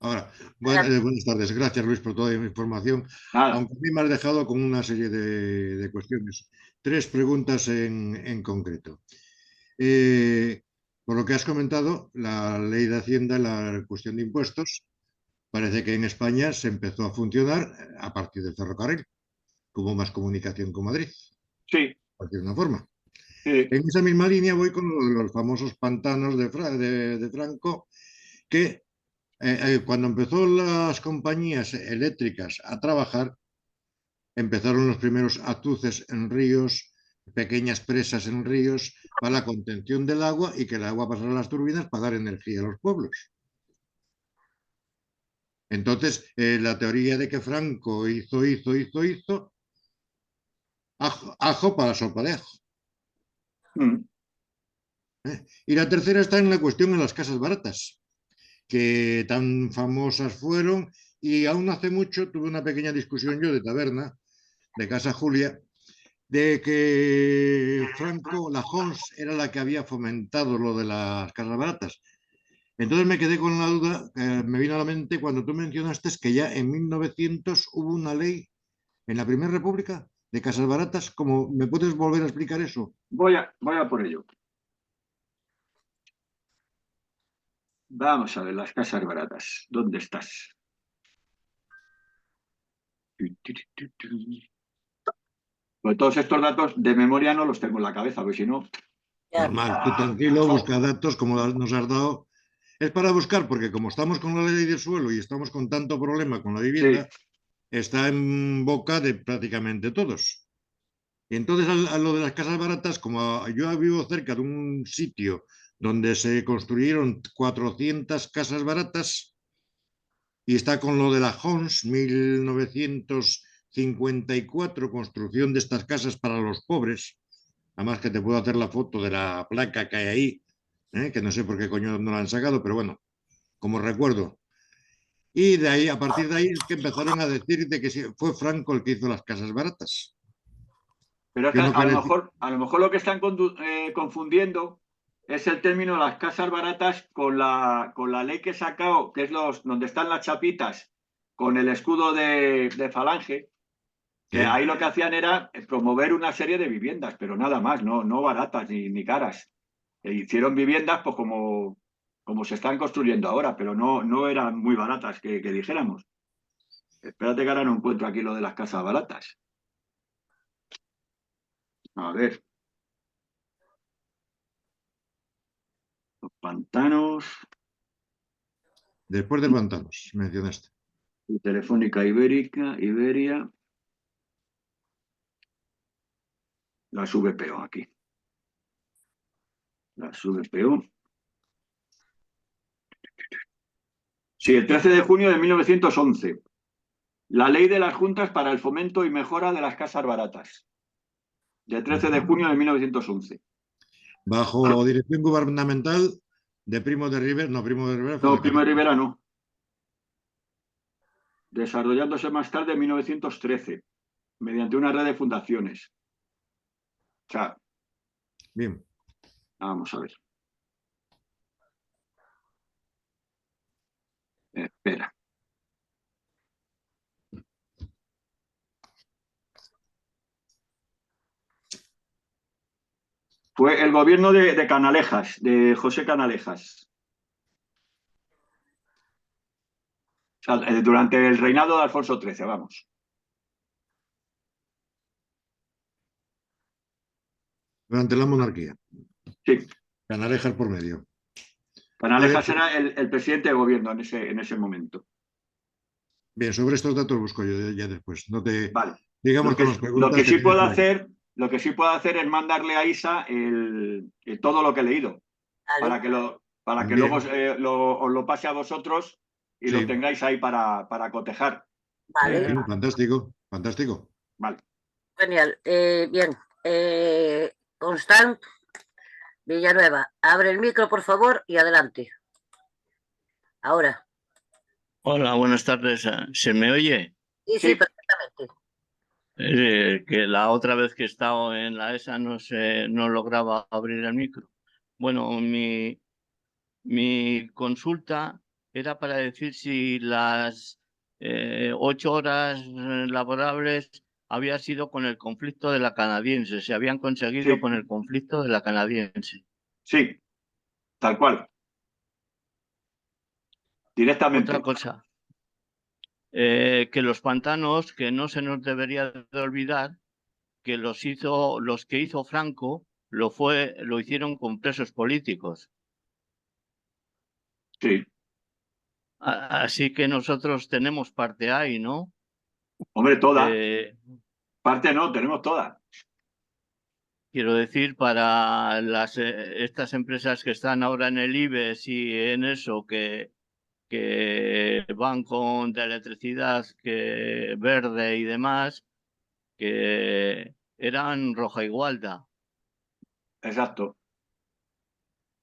Ahora, buenas tardes. Gracias, Luis, por toda la información. Aunque a mí me has dejado con una serie de cuestiones. 3 preguntas en concreto. Por lo que has comentado, la ley de Hacienda, la cuestión de impuestos, parece que en España se empezó a funcionar a partir del ferrocarril, como más comunicación con Madrid. Sí. Por decir una forma. Sí. En esa misma línea voy con los famosos pantanos de Franco, que cuando empezó las compañías eléctricas a trabajar, empezaron los primeros azuces en ríos, pequeñas presas en ríos, para la contención del agua y que el agua pasara a las turbinas para dar energía a los pueblos. Entonces, la teoría de que Franco hizo, ajo para sopa de ajo. Y la tercera está en la cuestión de las casas baratas, que tan famosas fueron, y aún hace mucho tuve una pequeña discusión yo de taberna, de Casa Julia, de que Franco, la Hons, era la que había fomentado lo de las casas baratas. Entonces me quedé con la duda, me vino a la mente cuando tú mencionaste que ya en 1900 hubo una ley en la Primera República de casas baratas. ¿Cómo me puedes volver a explicar eso? Voy a por ello. Vamos a ver las casas baratas. ¿Dónde estás? Pues todos estos datos de memoria no los tengo en la cabeza, porque si no... Ya. Normal, tú tranquilo, busca datos como nos has dado. Es para buscar, porque como estamos con la ley del suelo y estamos con tanto problema con la Sí, vivienda, está en boca de prácticamente todos. Y entonces a lo de las casas baratas, como yo vivo cerca de un sitio donde se construyeron 400 casas baratas y está con lo de la Homs 1954, construcción de estas casas para los pobres. Además que te puedo hacer la foto de la placa que hay ahí, que no sé por qué coño no la han sacado, pero bueno, como recuerdo. Y de ahí, a partir de ahí es que empezaron a decir de que fue Franco el que hizo las casas baratas. pero es que Yo no quería decir, a lo mejor lo que están confundiendo es el término las casas baratas con la ley que he sacado, que es donde están las chapitas con el escudo de Falange, que sí. ahí lo que hacían era promover una serie de viviendas, pero nada más, no baratas ni caras. Hicieron viviendas pues como se están construyendo ahora, pero no eran muy baratas que dijéramos. Espérate que ahora no encuentro aquí lo de las casas baratas. A ver, los pantanos, Después de pantanos, mencionaste. Telefónica Ibérica, Iberia, las VPO aquí. Las VPO. Sí, el 13 de junio de 1911. La ley de las juntas para el fomento y mejora de las casas baratas. Del 13 de junio de 1911. Bajo dirección gubernamental de Primo de Rivera, no, Primo de Rivera fue No, del Primo de 14. Rivera no. Desarrollándose más tarde en 1913, mediante una red de fundaciones. O sea, Bien. vamos a ver. Espera. Fue el gobierno de Canalejas, de José Canalejas. O sea, durante el reinado de Alfonso XIII, vamos. Durante la monarquía. Sí, Canalejas por medio. Canalejas era el presidente de gobierno en ese momento. Bien, sobre estos datos busco yo ya después. No te, Vale. digamos con las Lo preguntas que sí tienes puedo por aquí. hacer, es mandarle a Isa todo lo que he leído, Vale, para que luego Bien, os lo pase a vosotros y lo sí. tengáis ahí para cotejar. vale, Bien, fantástico, fantástico. Vale. genial. Bien, Constant Villanueva, abre el micro, por favor, y adelante. Ahora. Hola, buenas tardes. ¿Se me oye? Sí, Sí. perfectamente. Que la otra vez que he estado en la ESA no lograba abrir el micro. Bueno, mi consulta era para decir si las 8 horas laborables había sido con el conflicto de la canadiense, se habían conseguido Sí. con el conflicto de la canadiense. Sí, tal cual. Directamente. Otra cosa, que los pantanos, que no se nos debería de olvidar, que los que hizo Franco lo hicieron con presos políticos. Sí. Así que nosotros tenemos parte ahí, ¿no? Hombre, toda. Eh, Parte no, tenemos toda. quiero decir, para estas empresas que están ahora en el IBEX y en eso, que van con de electricidad verde y demás, que eran Roja Igualda. Exacto.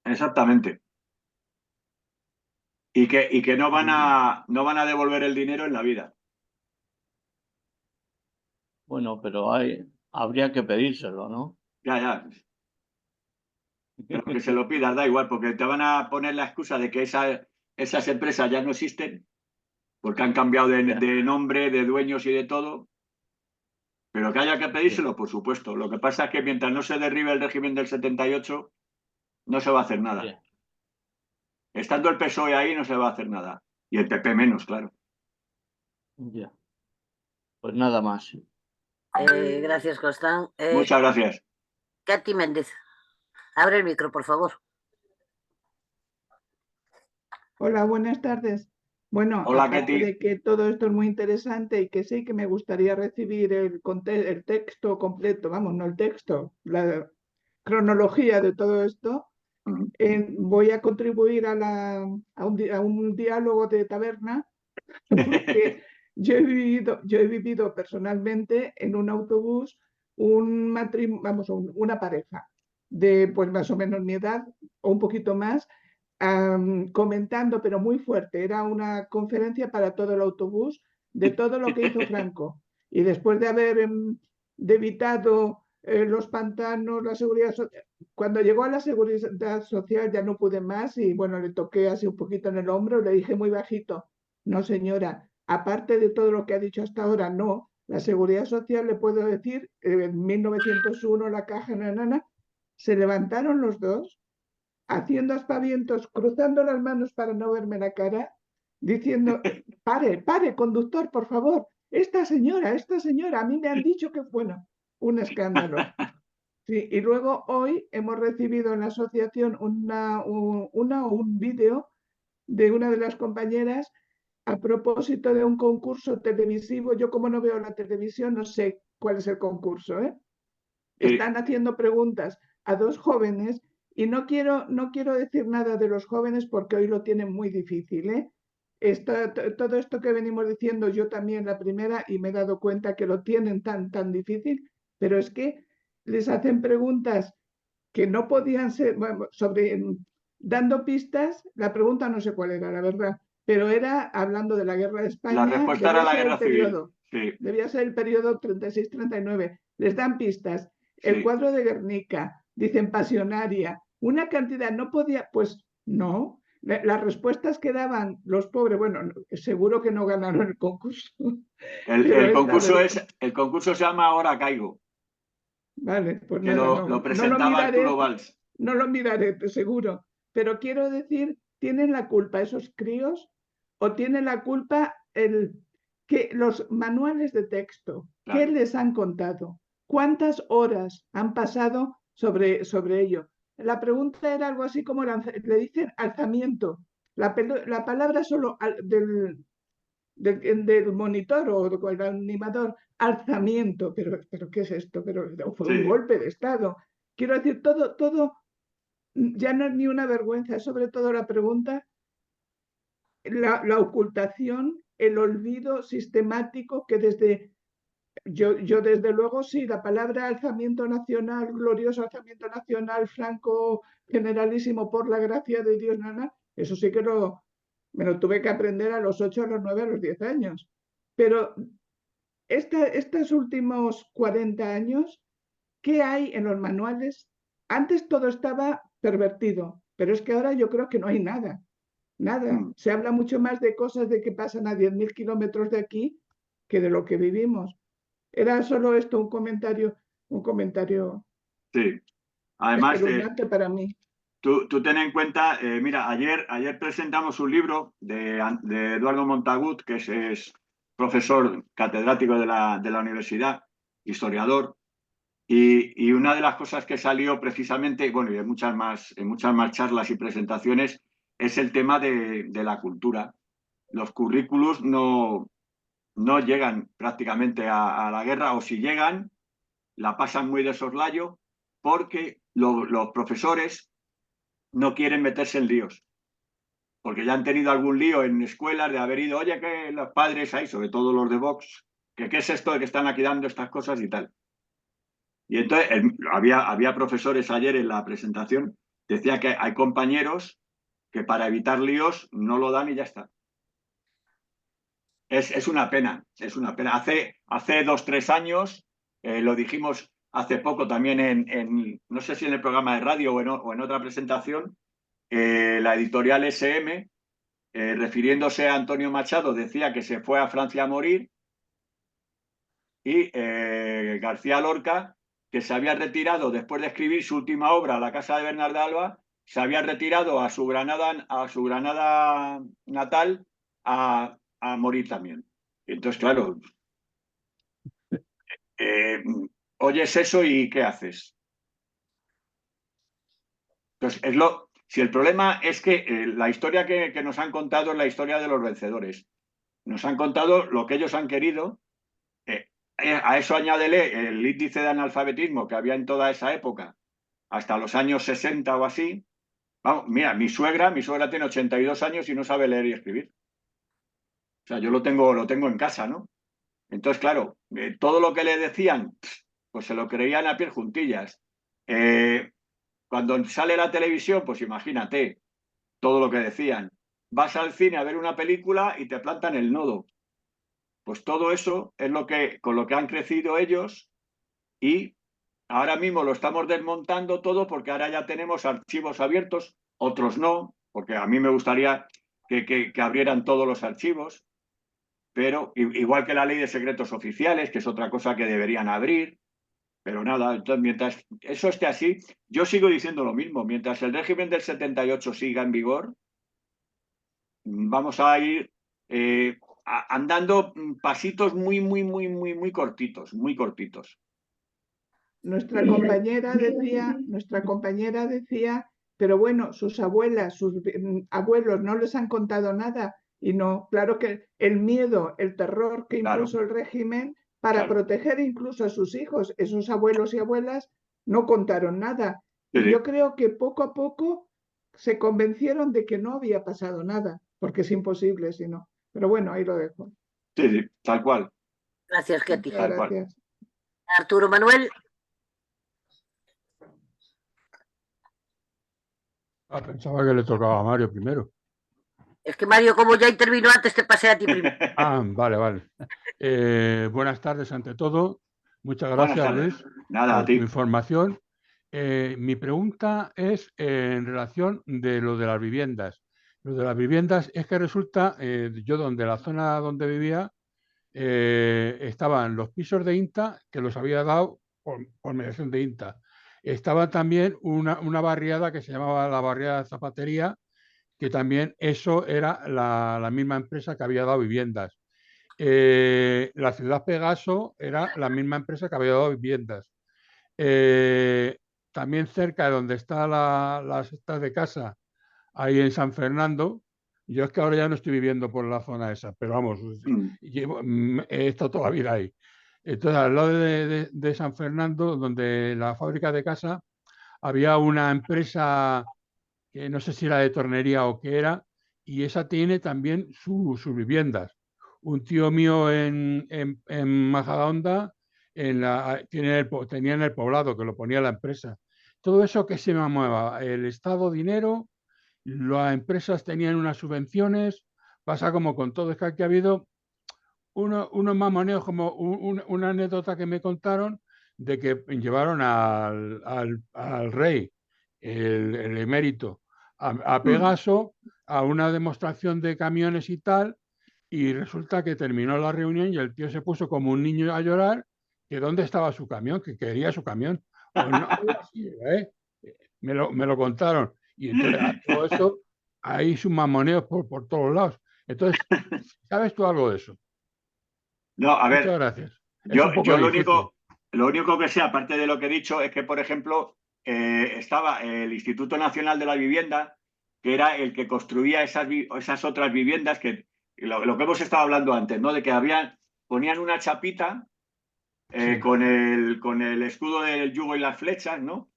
Exactamente. Y que no van a devolver el dinero en la vida. Bueno, pero habría que pedírselo, ¿no? Ya. Pero que se lo pidas, da igual, porque te van a poner la excusa de que esas empresas ya no existen, porque han cambiado de nombre, de dueños y de todo. Pero que haya que pedírselo, por supuesto. Lo que pasa es que mientras no se derribe el régimen del 78, no se va a hacer nada. Yeah. Estando el PSOE ahí, no se va a hacer nada. Y el PP menos, claro. Ya. Pues nada más. Gracias, Constán. Muchas gracias. Katy Méndez, abre el micro, por favor. Hola, buenas tardes. Bueno, Hola, aparte Katy. de que todo esto es muy interesante y que sí que me gustaría recibir el texto completo, vamos, no el texto, la cronología de todo esto, voy a contribuir a un diálogo de taberna, porque yo he vivido personalmente en un autobús una pareja de pues más o menos mi edad o un poquito más, comentando, pero muy fuerte. Era una conferencia para todo el autobús de todo lo que hizo Franco. Y después de haber evitado los pantanos, la seguridad social, cuando llegó a la seguridad social ya no pude más y bueno, le toqué así un poquito en el hombro y le dije muy bajito, no señora, aparte de todo lo que ha dicho hasta ahora, no. La seguridad social, le puedo decir, en 1901 la caja nanana, se levantaron los dos haciendo aspavientos, cruzando las manos para no verme la cara, diciendo, pare, pare, conductor, por favor, esta señora, a mí me han dicho que, bueno, un escándalo. Sí, y luego hoy hemos recibido en la asociación un vídeo de una de las compañeras a propósito de un concurso televisivo. Yo como no veo la televisión, no sé cuál es el concurso, ¿eh? Están haciendo preguntas a dos jóvenes y no quiero decir nada de los jóvenes porque hoy lo tienen muy difícil, ¿eh? Todo esto que venimos diciendo yo también la primera y me he dado cuenta que lo tienen tan difícil, pero es que les hacen preguntas que no podían ser, bueno, dando pistas, la pregunta no sé cuál era, la verdad, pero era hablando de la guerra de España. La respuesta era la guerra civil. Sí. Debía ser el periodo 36-39. Les dan pistas. El Sí. cuadro de Guernica, dicen pasionaria, una cantidad, no podía, pues no. Las respuestas que daban los pobres, bueno, seguro que no ganaron el concurso. El concurso se llama Ahora Caigo. Vale, pues Que nada, lo presentaba Arturo Valls. No lo miraré, seguro. Pero quiero decir, ¿tienen la culpa esos críos o tienen la culpa que los manuales de texto? Claro. ¿Qué les han contado? ¿Cuántas horas han pasado sobre ello? La pregunta era algo así como, le dicen alzamiento. La palabra solo del monitor o del animador, alzamiento, pero ¿qué es esto? Pero fue un golpe de Estado. Quiero decir, todo, ya no es ni una vergüenza, es sobre todo la pregunta, la ocultación, el olvido sistemático que yo desde luego sí, la palabra alzamiento nacional, glorioso alzamiento nacional, Franco generalísimo por la gracia de Dios, nana, eso sí que me lo tuve que aprender a los 8, a los 9, a los 10 años. Pero estos últimos 40 años, ¿qué hay en los manuales? Antes todo estaba pervertido, pero es que ahora yo creo que no hay nada. Nada. Se habla mucho más de cosas de que pasan a 10.000 kilómetros de aquí que de lo que vivimos. Era solo esto, un comentario. Sí. Además, para mí. Tú ten en cuenta, mira, ayer presentamos un libro de Eduardo Montagut, que es profesor catedrático de la universidad, historiador, y una de las cosas que salió precisamente, bueno, y en muchas más charlas y presentaciones, es el tema de la cultura. Los currículos no llegan prácticamente a la guerra, o si llegan, la pasan muy de soslayo, porque los profesores no quieren meterse en líos, porque ya han tenido algún lío en escuelas de haber ido, oye, que los padres hay, sobre todo los de Vox, que qué es esto de que están aquí dando estas cosas y tal. Y entonces había profesores ayer en la presentación, decía que hay compañeros que para evitar líos no lo dan y ya está. Es una pena, es una pena. Hace 2 o 3 años, lo dijimos hace poco también no sé si en el programa de radio o en otra presentación, la editorial SM, refiriéndose a Antonio Machado, decía que se fue a Francia a morir, y García Lorca, que se había retirado después de escribir su última obra, La casa de Bernarda Alba, se había retirado a su Granada natal a morir también. Entonces, claro, oyes eso y ¿qué haces? Entonces, si el problema es que la historia que nos han contado es la historia de los vencedores. Nos han contado lo que ellos han querido. A eso añádele el índice de analfabetismo que había en toda esa época, hasta los años 60 o así. Vamos, mira, mi suegra tiene 82 años y no sabe leer y escribir. O sea, yo lo tengo en casa, ¿no? Entonces, claro, todo lo que le decían, pues se lo creían a pies juntillas. Cuando sale la televisión, pues imagínate todo lo que decían. Vas al cine a ver una película y te plantan el nodo. Pues todo eso es con lo que han crecido ellos, y ahora mismo lo estamos desmontando todo porque ahora ya tenemos archivos abiertos, otros no, porque a mí me gustaría que abrieran todos los archivos, pero igual que la ley de secretos oficiales, que es otra cosa que deberían abrir, pero nada, entonces mientras eso esté así, yo sigo diciendo lo mismo, mientras el régimen del 78 siga en vigor, vamos a ir andando pasitos muy cortitos, muy cortitos. Nuestra compañera decía, pero bueno, sus abuelas, sus abuelos no les han contado nada. Y no, claro que el miedo, el terror que impuso el régimen para proteger incluso a sus hijos, esos abuelos y abuelas no contaron nada. Y yo creo que poco a poco se convencieron de que no había pasado nada, porque es imposible si no. Pero bueno, ahí lo dejo. Sí, tal cual. Gracias, Ketty. Gracias. Arturo Manuel. Pensaba que le tocaba a Mario primero. Es que Mario, como ya intervino antes, te pasé a ti primero. Vale. Buenas tardes ante todo. Muchas gracias, Luis, por tu información. Mi pregunta es en relación de lo de las viviendas. Lo de las viviendas es que resulta, yo la zona donde vivía, estaban los pisos de INTA, que los había dado por mediación de INTA. Estaba también una barriada que se llamaba la barriada de Zapatería, que también eso era la misma empresa que había dado viviendas. La ciudad Pegaso era la misma empresa que había dado viviendas. También cerca de donde está las estas de casa, ahí en San Fernando, yo es que ahora ya no estoy viviendo por la zona esa, pero vamos, he estado toda la vida ahí. Entonces, al lado de San Fernando, donde la fábrica de casa, había una empresa que no sé si era de tornería o qué era, y esa tiene también sus viviendas. Un tío mío en Majadahonda tenía en el poblado, que lo ponía la empresa. Todo eso que se mueva, el Estado dinero, las empresas tenían unas subvenciones, pasa como con todo, es que aquí ha habido unos mamoneos, como una anécdota que me contaron de que llevaron al rey, el emérito, a Pegaso, a una demostración de camiones y tal, y resulta que terminó la reunión y el tío se puso como un niño a llorar, que dónde estaba su camión, que quería su camión. Pues no, me lo contaron. Y entonces todo eso, hay sus mamoneos por todos lados. Entonces, ¿sabes tú algo de eso? No, a ver. Muchas gracias. Yo lo único que sé, aparte de lo que he dicho, es que, por ejemplo, estaba el Instituto Nacional de la Vivienda, que era el que construía esas otras viviendas, que lo que hemos estado hablando antes, ¿no? De que ponían una chapita con el escudo del yugo y las flechas, ¿no?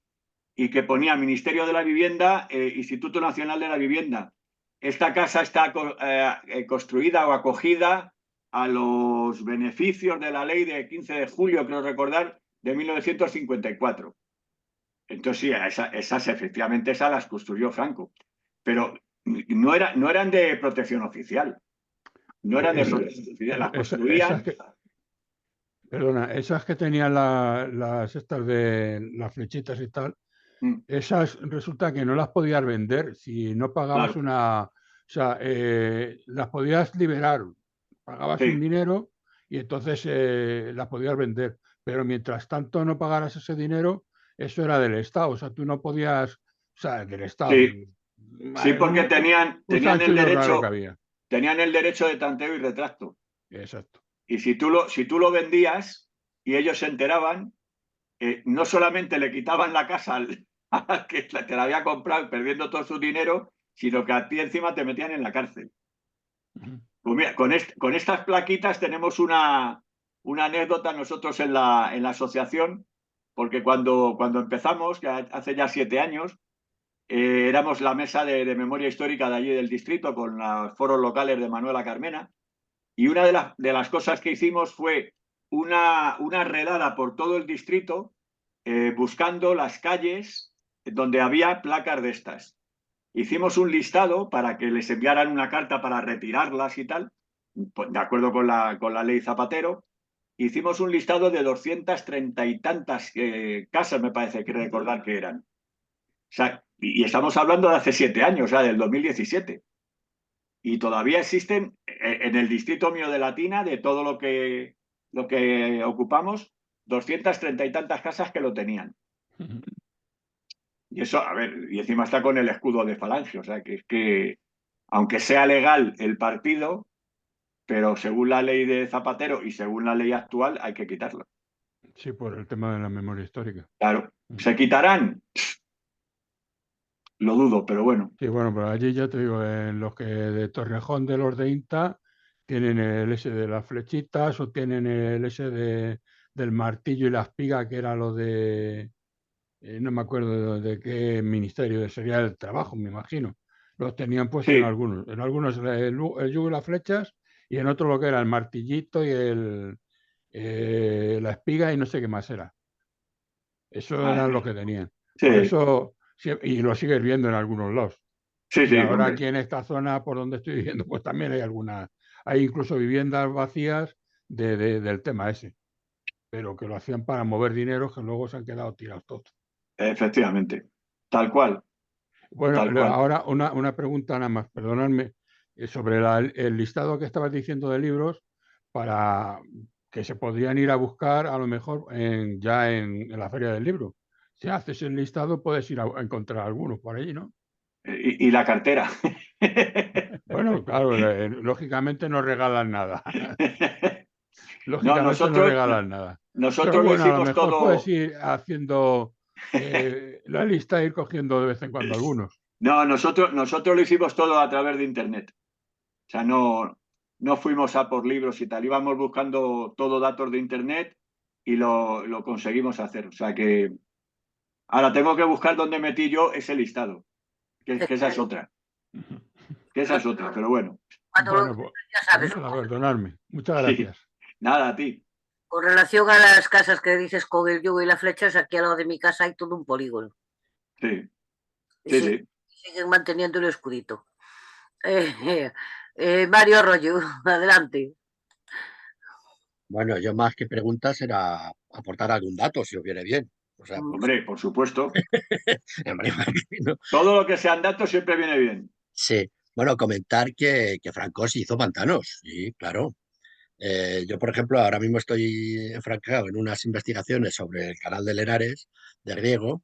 Y que ponía Ministerio de la Vivienda, Instituto Nacional de la Vivienda. Esta casa está construida o acogida a los beneficios de la ley de 15 de julio, creo recordar, de 1954. Entonces, sí, esas efectivamente esas las construyó Franco. Pero no eran de protección oficial. No eran de protección oficial. Las construían. Esas que tenían estas de las flechitas y tal, esas resulta que no las podías vender si no pagabas una... O sea, las podías liberar, pagabas un dinero y entonces las podías vender. Pero mientras tanto no pagaras ese dinero, eso era del Estado. O sea, tú no podías... O sea, del Estado. Sí, porque tenían el derecho de tanteo y retracto. Exacto. Y si tú lo vendías, y ellos se enteraban, no solamente le quitaban la casa al que te la había comprado perdiendo todo su dinero, sino que a ti encima te metían en la cárcel. Pues mira, con estas plaquitas tenemos una anécdota nosotros en la asociación, porque cuando empezamos, que hace ya 7 años, éramos la mesa de memoria histórica de allí del distrito con los foros locales de Manuela Carmena, y una de las cosas que hicimos fue una redada por todo el distrito buscando las calles donde había placas de estas. Hicimos un listado para que les enviaran una carta para retirarlas y tal, de acuerdo con la ley Zapatero. Hicimos un listado de 230 y tantas casas, me parece que recordar que eran. O sea, y estamos hablando de hace 7 años, o sea, del 2017. Y todavía existen en el distrito mío de Latina, de todo lo que ocupamos, 230 y tantas casas que lo tenían. Y eso, a ver, y encima está con el escudo de Falange, o sea, que es que, aunque sea legal el partido, pero según la ley de Zapatero y según la ley actual, hay que quitarlo. Sí, por el tema de la memoria histórica. Claro, ¿se quitarán? Lo dudo, pero bueno. Sí, bueno, pero allí ya te digo, en los que de Torrejón de los de INTA tienen el ese de las flechitas o tienen el ese del martillo y la espiga, que era lo de, no me acuerdo de qué ministerio, sería el trabajo, me imagino. Los tenían puestos Sí. en algunos el yugo y las flechas, y en otro lo que era el martillito y la espiga y no sé qué más era. Eso era lo que tenían. Sí. Por eso, y lo sigues viendo en algunos lados. Sí, Y sí, ahora hombre. aquí en esta zona por donde estoy viviendo, pues también hay algunas, hay incluso viviendas vacías del tema ese, pero que lo hacían para mover dinero que luego se han quedado tirados todos. Efectivamente, tal cual. Bueno, Tal cual. ahora una pregunta nada más, perdonadme, sobre el listado que estabas diciendo de libros para que se podrían ir a buscar a lo mejor ya en la Feria del Libro. Si haces el listado puedes ir a encontrar algunos por allí, ¿no? Y la cartera. Bueno, claro, lógicamente no regalan nada. No, Lógicamente no regalan nada. Pero nosotros lo bueno, a lo hicimos mejor todo. puedes ir haciendo la lista e ir cogiendo de vez en cuando algunos. No, nosotros lo hicimos todo a través de Internet. O sea, no fuimos a por libros y tal. Íbamos buscando todo datos de Internet y lo conseguimos hacer. O sea que ahora tengo que buscar dónde metí yo ese listado. Que esa es otra. Pero bueno. Cuando Bueno, ya sabes. nada, perdonadme. Muchas Sí. gracias. Nada, a ti. Con relación a las casas que dices con el yugo y las flechas, aquí al lado de mi casa hay todo un polígono. Sí. Y siguen manteniendo el escudito. Mario Arroyo, adelante. Bueno, yo más que preguntas era aportar algún dato, si os viene bien. O sea, pues, Hombre, por supuesto. hombre, imagino. Todo lo que sean datos siempre viene bien. Sí, bueno, comentar que Franco se hizo pantanos, sí, claro. Yo, por ejemplo, ahora mismo estoy enfrancado en unas investigaciones sobre el canal del Henares de riego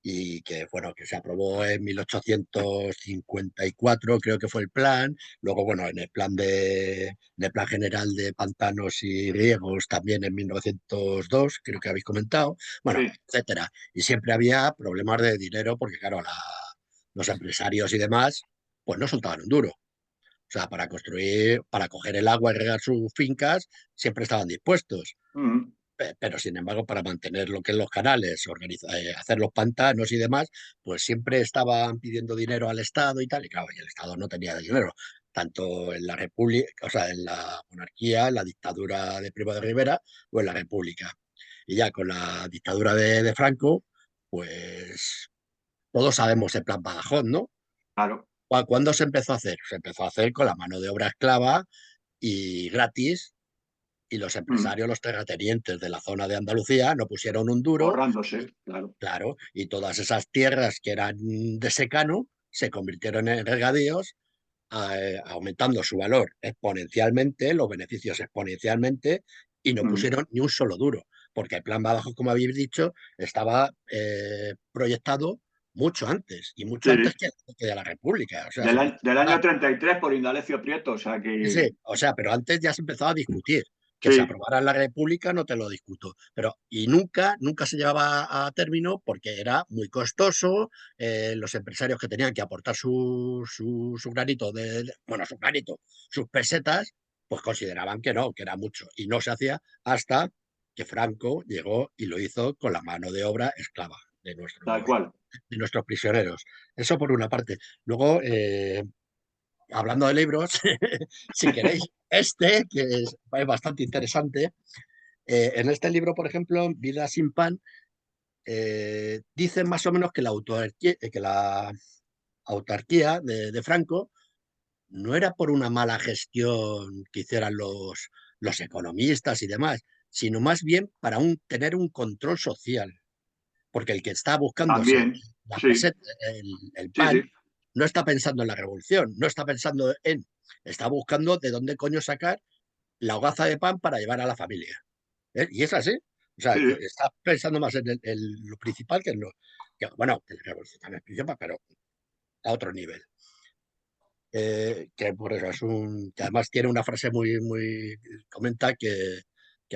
y que, bueno, que se aprobó en 1854, creo que fue el plan. Luego, bueno, en el plan general de pantanos y riegos también en 1902, creo que habéis comentado, bueno, Sí. etcétera. Y siempre había problemas de dinero porque, claro, los empresarios y demás, pues no soltaban un duro. O sea, para coger el agua y regar sus fincas, siempre estaban dispuestos. Pero, sin embargo, para mantener lo que es los canales, hacer los pantanos y demás, pues siempre estaban pidiendo dinero al Estado y tal. Y claro, y el Estado no tenía dinero, tanto en la República, o sea, en la monarquía, en la dictadura de Primo de Rivera o en la República. Y ya con la dictadura de Franco, pues todos sabemos el plan Badajoz, ¿no? Claro. ¿Cuándo se empezó a hacer? Se empezó a hacer con la mano de obra esclava y gratis, y los empresarios, los terratenientes de la zona de Andalucía no pusieron un duro. Ahorrándose, claro. Claro, y todas esas tierras que eran de secano se convirtieron en regadíos, aumentando su valor exponencialmente, los beneficios exponencialmente, y no pusieron ni un solo duro, porque el plan Badajoz, como habéis dicho, estaba proyectado mucho antes, y mucho antes que de la República. O sea, del año 33 por Indalecio Prieto, o sea que... Sí, o sea, pero antes ya se empezaba a discutir. Que Sí. se aprobara en la República no te lo discuto, pero y nunca se llevaba a término porque era muy costoso, los empresarios que tenían que aportar su granito, su granito, sus pesetas, pues consideraban que no, que era mucho, y no se hacía hasta que Franco llegó y lo hizo con la mano de obra esclava de Tal cual. nuestros prisioneros. Eso por una parte. Luego, hablando de libros, si queréis, que es bastante interesante. En este libro, por ejemplo, Vida sin pan, dicen más o menos que la autarquía de Franco no era por una mala gestión que hicieran los economistas y demás, sino más bien para tener un control social. Porque el que está buscándose También. las Sí. pesetas, el Sí, pan, sí. no está pensando en la revolución, no está pensando está buscando de dónde coño sacar la hogaza de pan para llevar a la familia. Y es así. O sea, Sí. está pensando más en lo principal que en bueno, que la revolución también es principal, pero a otro nivel. Que por eso que además tiene una frase muy comenta que,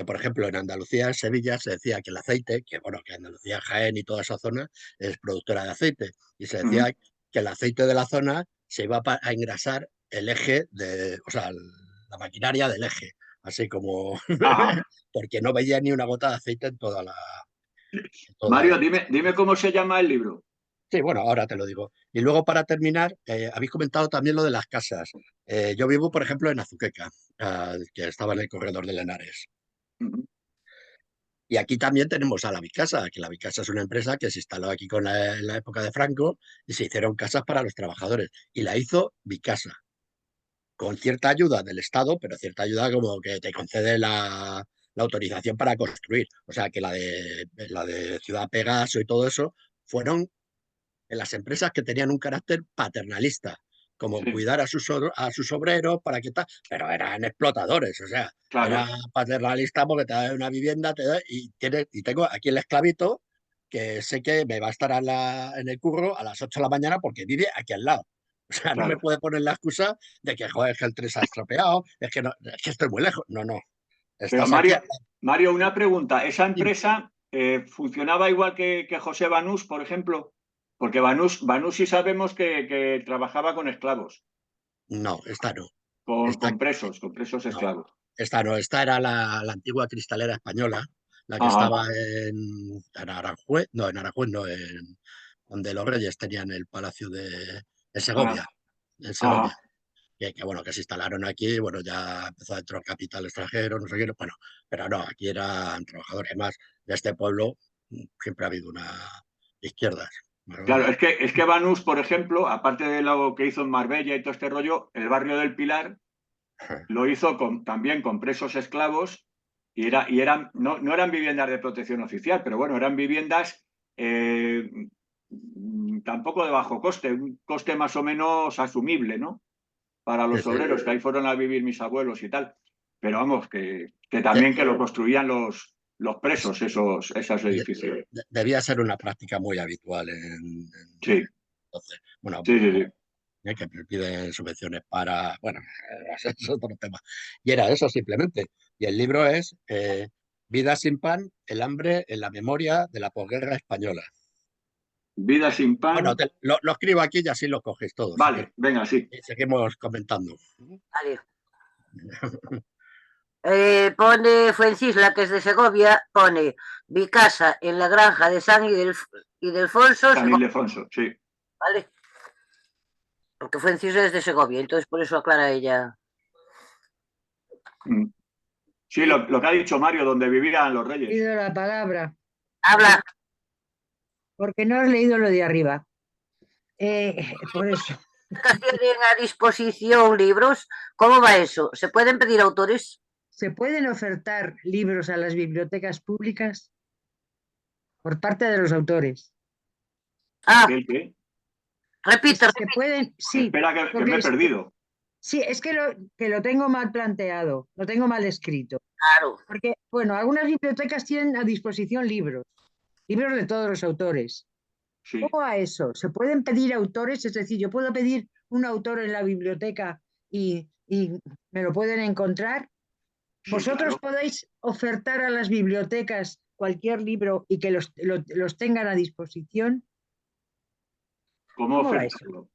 por ejemplo, en Andalucía, en Sevilla, se decía que el aceite, que bueno, que Andalucía, Jaén y toda esa zona es productora de aceite, y se decía que el aceite de la zona se iba a engrasar el eje o sea, la maquinaria del eje, así como porque no veía ni una gota de aceite en toda la... Mario, dime cómo se llama el libro. Sí, bueno, ahora te lo digo. Y luego, para terminar, habéis comentado también lo de las casas. Yo vivo, por ejemplo, en Azuqueca, que estaba en el corredor de Lenares. Y aquí también tenemos a la Vicasa, que la Vicasa es una empresa que se instaló aquí en la época de Franco y se hicieron casas para los trabajadores. Y la hizo Vicasa, con cierta ayuda del Estado, pero cierta ayuda como que te concede la autorización para construir. O sea, que la de Ciudad Pegaso y todo eso fueron en las empresas que tenían un carácter paternalista, como cuidar a sus obreros para que tal, pero eran explotadores, o sea, era paternalista porque te da una vivienda y tengo aquí el esclavito que sé que me va a estar en el curro a las 8 de la mañana porque vive aquí al lado. O sea, no me puede poner la excusa de que, joder, es que el tren se ha estropeado, es que estoy muy lejos. No. Pero Estás aquí. Mario, una pregunta. ¿Esa empresa funcionaba igual que José Banús, por ejemplo? Porque Banús sí sabemos que trabajaba con esclavos. No, esta no. Con presos esclavos. Esta no, esta era la antigua cristalera española, la que estaba en Aranjuez, no, donde los reyes tenían el palacio de Segovia, en Segovia. Que bueno, que se instalaron aquí, bueno, ya empezó a entrar capital extranjero, no sé qué, bueno, pero no, aquí eran trabajadores más. De este pueblo siempre ha habido una izquierda. Claro, es que Banús, por ejemplo, aparte de lo que hizo en Marbella y todo este rollo, el barrio del Pilar lo hizo también con presos esclavos y no eran viviendas de protección oficial, pero bueno, eran viviendas tampoco de bajo coste, un coste más o menos asumible, ¿no? Para los obreros, que ahí fueron a vivir mis abuelos y tal. Pero vamos, que también que lo construían los presos, esos edificios. Debía ser una práctica muy habitual sí. Entonces, bueno, sí. Que piden subvenciones para, bueno, eso es otro tema. Y era eso simplemente. Y el libro es Vida sin pan, el hambre en la memoria de la posguerra española. Vida sin pan. Bueno, lo escribo aquí y así lo coges todo. Vale, venga, sí. Y seguimos comentando. Vale. Pone Fuencisla, que es de Segovia, pone Vicasa en la granja de San Ildefonso. San Ildefonso, sí. Vale. Porque Fuencisla es de Segovia, entonces por eso aclara ella. Sí, lo que ha dicho Mario, donde vivían los reyes. He leído la palabra. Habla. Porque no has leído lo de arriba. Por eso. ¿Tienen a disposición libros? ¿Cómo va eso? ¿Se pueden pedir autores? ¿Se pueden ofertar libros a las bibliotecas públicas por parte de los autores? ¿Qué? Repite. Se pueden, sí. Espera, que me he perdido. Sí, es que lo tengo mal planteado, lo tengo mal escrito. Claro. Porque, bueno, algunas bibliotecas tienen a disposición libros de todos los autores. Sí. ¿Cómo va eso? ¿Se pueden pedir autores? Es decir, yo puedo pedir un autor en la biblioteca y me lo pueden encontrar. Sí, ¿Vosotros claro. podéis ofertar a las bibliotecas cualquier libro y que los tengan a disposición? ¿Cómo ¿Cómo va eso? ofertarlo?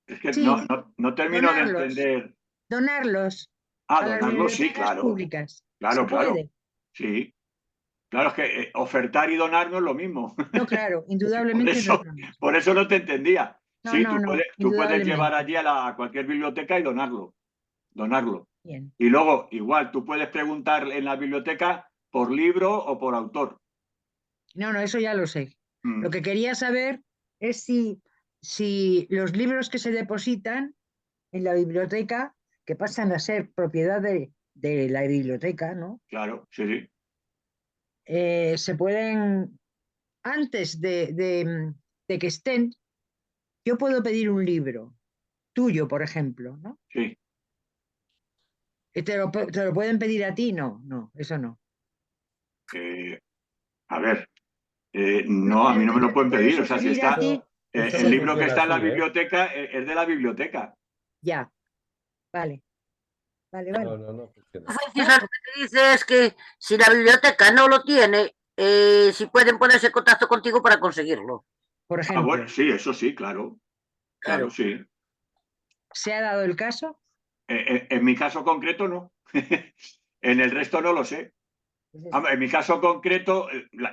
Es que Sí, no termino de donarlos, entender. donarlos Ah, a las donarlo, sí, bibliotecas claro. públicas. Claro, ¿Se claro. puede? Sí. Claro, es que ofertar y donar no es lo mismo. No, claro, Por indudablemente no es eso, lo mismo. por eso no te entendía. No, Sí, no, no, tú puedes llevar indudablemente. allí a cualquier biblioteca y donarlo. Bien. Y luego, igual, tú puedes preguntar en la biblioteca por libro o por autor. No, no, eso ya lo sé. Lo Mm, que quería saber es si los libros que se depositan en la biblioteca, que pasan a ser propiedad de la biblioteca, ¿no? claro, sí, sí. Se pueden, antes de que estén, yo puedo pedir un libro tuyo, por ejemplo, ¿no? Sí. ¿Y te lo pueden pedir a ti? No, no, eso no. Eh, a ver, No, no, a mí no me lo te pueden pueden pedir. O sea, si sugerir a está ti. Esto el no Sí, libro que funciona está en la así, ¿eh? biblioteca es de la biblioteca. ya, vale, vale, vale. No funciona. Francis, lo que dice es que si la biblioteca no lo tiene, si pueden ponerse en contacto contigo para conseguirlo. Por Ah, bueno, ejemplo, sí, eso sí, claro. Claro, Claro. sí. ¿se ha dado el caso? En mi caso concreto, no. En el resto no lo sé. Pues eso. En mi caso concreto,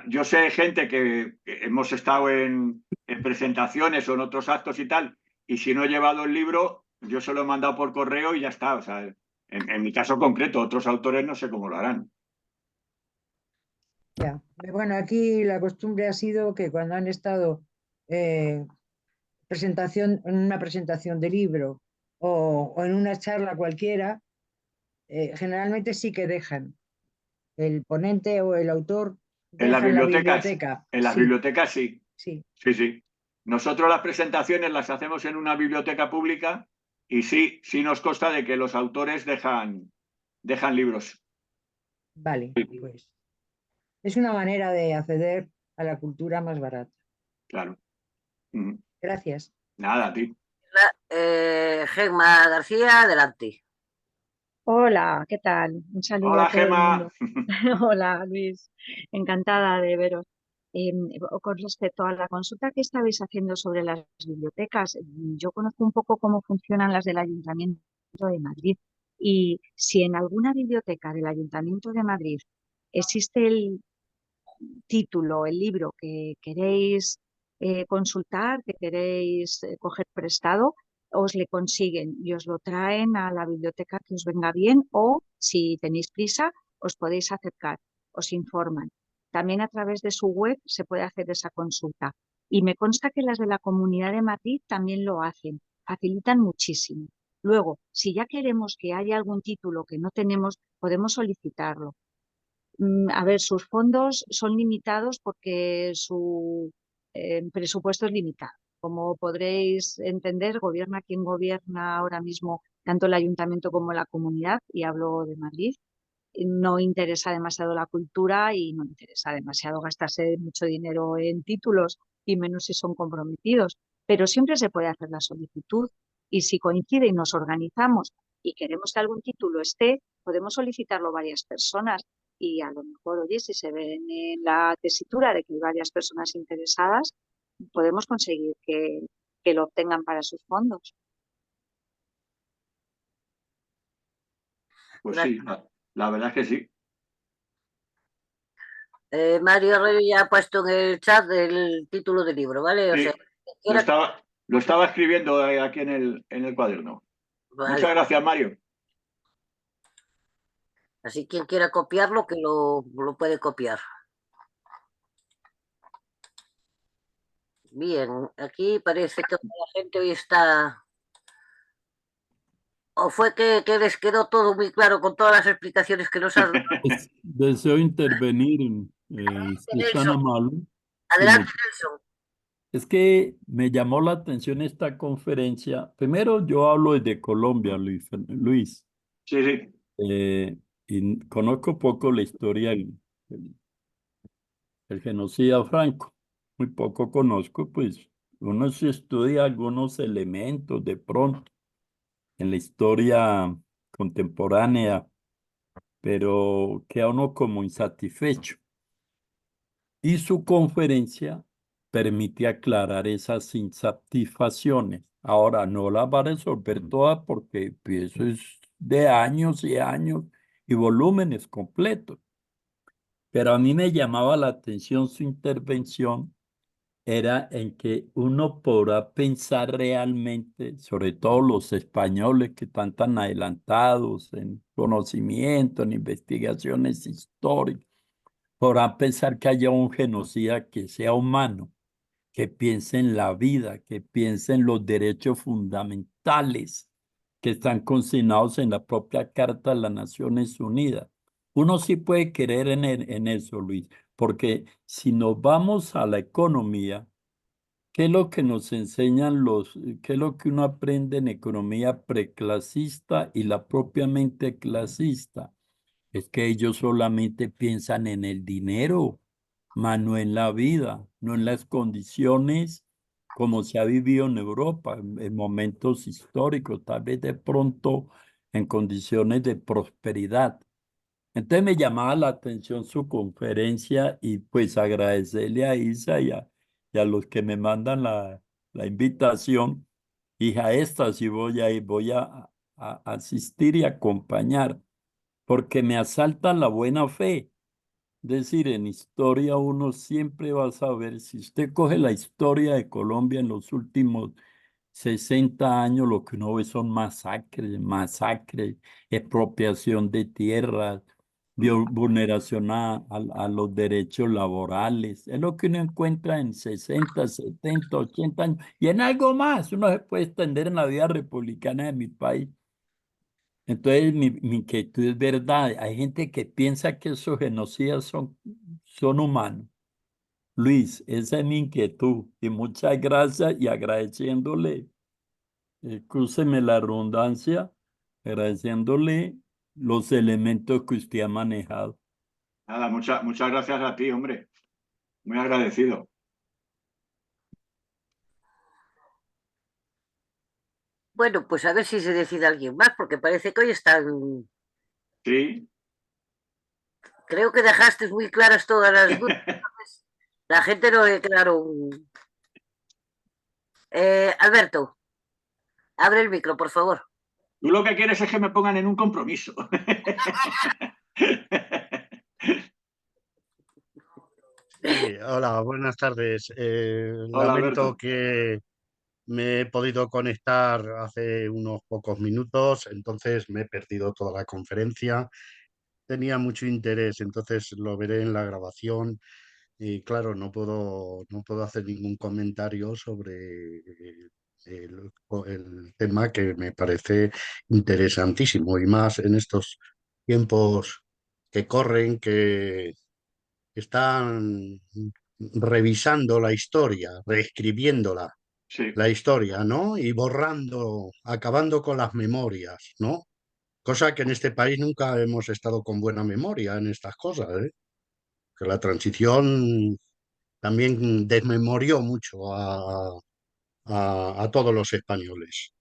yo sé gente que hemos estado en presentaciones o en otros actos y tal, y si no he llevado el libro, yo se lo he mandado por correo y ya está. O sea, en mi caso concreto, otros autores no sé cómo lo harán. Ya. Bueno, aquí la costumbre ha sido que cuando han estado en una presentación de libro o en una charla cualquiera, generalmente sí que dejan el ponente o el autor En las dejan la bibliotecas, biblioteca. en las Sí, bibliotecas sí, sí, sí, sí. Nosotros las presentaciones las hacemos en una biblioteca pública y sí, sí nos consta de que los autores dejan libros. vale, pues es una manera de acceder a la cultura más barata. Claro. Mm. Gracias. Nada, a ti. Gemma García, adelante. Hola, ¿qué tal? Un saludo a Hola, todo el Gemma. mundo. Hola, Luis. Encantada de veros. Con respecto a la consulta que estabais haciendo sobre las bibliotecas, yo conozco un poco cómo funcionan las del Ayuntamiento de Madrid y si en alguna biblioteca del Ayuntamiento de Madrid existe el título, el libro que queréis consultar, que queréis coger prestado, os le consiguen y os lo traen a la biblioteca que os venga bien o, si tenéis prisa, os podéis acercar, os informan. También a través de su web se puede hacer esa consulta. Y me consta que las de la Comunidad de Madrid también lo hacen, facilitan muchísimo. Luego, si ya queremos que haya algún título que no tenemos, podemos solicitarlo. A ver, sus fondos son limitados porque su presupuesto es limitado. Como podréis entender, gobierna quien gobierna ahora mismo, tanto el ayuntamiento como la comunidad, y hablo de Madrid, no interesa demasiado la cultura y no interesa demasiado gastarse mucho dinero en títulos y menos si son comprometidos. Pero siempre se puede hacer la solicitud y si coincide y nos organizamos y queremos que algún título esté, podemos solicitarlo varias personas y a lo mejor, oye, si se ven en la tesitura de que hay varias personas interesadas, podemos conseguir que lo obtengan para sus fondos. Pues Gracias. sí, la verdad es que sí. Mario Arroyo ya ha puesto en el chat el título del libro, ¿vale? O Sí, sea, lo estaba escribiendo aquí en el cuaderno. vale. Muchas gracias, Mario. Así quien quiera copiarlo, que lo puede copiar. Bien, aquí parece que la gente hoy está... ¿O fue que les quedó todo muy claro con todas las explicaciones que nos has dado? Deseo intervenir, si es tan Nelson, amable. adelante, Nelson. Es que me llamó la atención esta conferencia. Primero, yo hablo desde Colombia, Luis, Sí, sí. y conozco poco la historia del genocida Franco. Muy poco conozco, pues uno se estudia algunos elementos de pronto en la historia contemporánea pero queda uno como insatisfecho. Y su conferencia permite aclarar esas insatisfacciones. Ahora, no las va a resolver todas porque pues, eso es de años y años y volúmenes completos. Pero a mí me llamaba la atención su intervención, era en que uno podrá pensar realmente, sobre todo los españoles que están tan adelantados en conocimiento, en investigaciones históricas, podrán pensar que haya un genocida que sea humano, que piense en la vida, que piense en los derechos fundamentales que están consignados en la propia Carta de las Naciones Unidas. Uno sí puede creer en eso, Luis, porque si nos vamos a la economía, ¿qué es lo que nos enseñan qué es lo que uno aprende en economía preclasista y la propiamente clasista? Es que ellos solamente piensan en el dinero, mas no en la vida, no en las condiciones como se ha vivido en Europa, en momentos históricos, tal vez de pronto en condiciones de prosperidad. Entonces me llamaba la atención su conferencia y pues agradecerle a Isa y a los que me mandan la invitación. Y a esta sí voy a asistir y acompañar, porque me asalta la buena fe. Es decir, en historia uno siempre va a saber, si usted coge la historia de Colombia en los últimos 60 años, lo que uno ve son masacres, expropiación de tierras, vulneración a los derechos laborales. Es lo que uno encuentra en 60, 70, 80 años. Y en algo más, uno se puede extender en la vida republicana de mi país. Entonces, mi inquietud es verdad. Hay gente que piensa que esos genocidas son humanos. Luis, esa es mi inquietud. Y muchas gracias y agradeciéndole, excúseme la redundancia, agradeciéndole los elementos que usted ha manejado. Nada, muchas gracias a ti, hombre. Muy agradecido. Bueno, pues a ver si se decide alguien más, porque parece que hoy están... Sí. Creo que dejaste muy claras todas las dudas. La gente no le quedaron... Alberto, abre el micro, por favor. Tú lo que quieres es que me pongan en un compromiso. Sí, hola, buenas tardes. Hola, Lamento Alberto. que me he podido conectar hace unos pocos minutos, entonces me he perdido toda la conferencia. Tenía mucho interés, entonces lo veré en la grabación y claro, no puedo hacer ningún comentario sobre el tema que me parece interesantísimo y más en estos tiempos que corren, que están revisando la historia, reescribiéndola, Sí. la historia, ¿no? Y borrando, acabando con las memorias, ¿no? Cosa que en este país nunca hemos estado con buena memoria en estas cosas, ¿eh? Que la transición también desmemorió mucho a todos los españoles.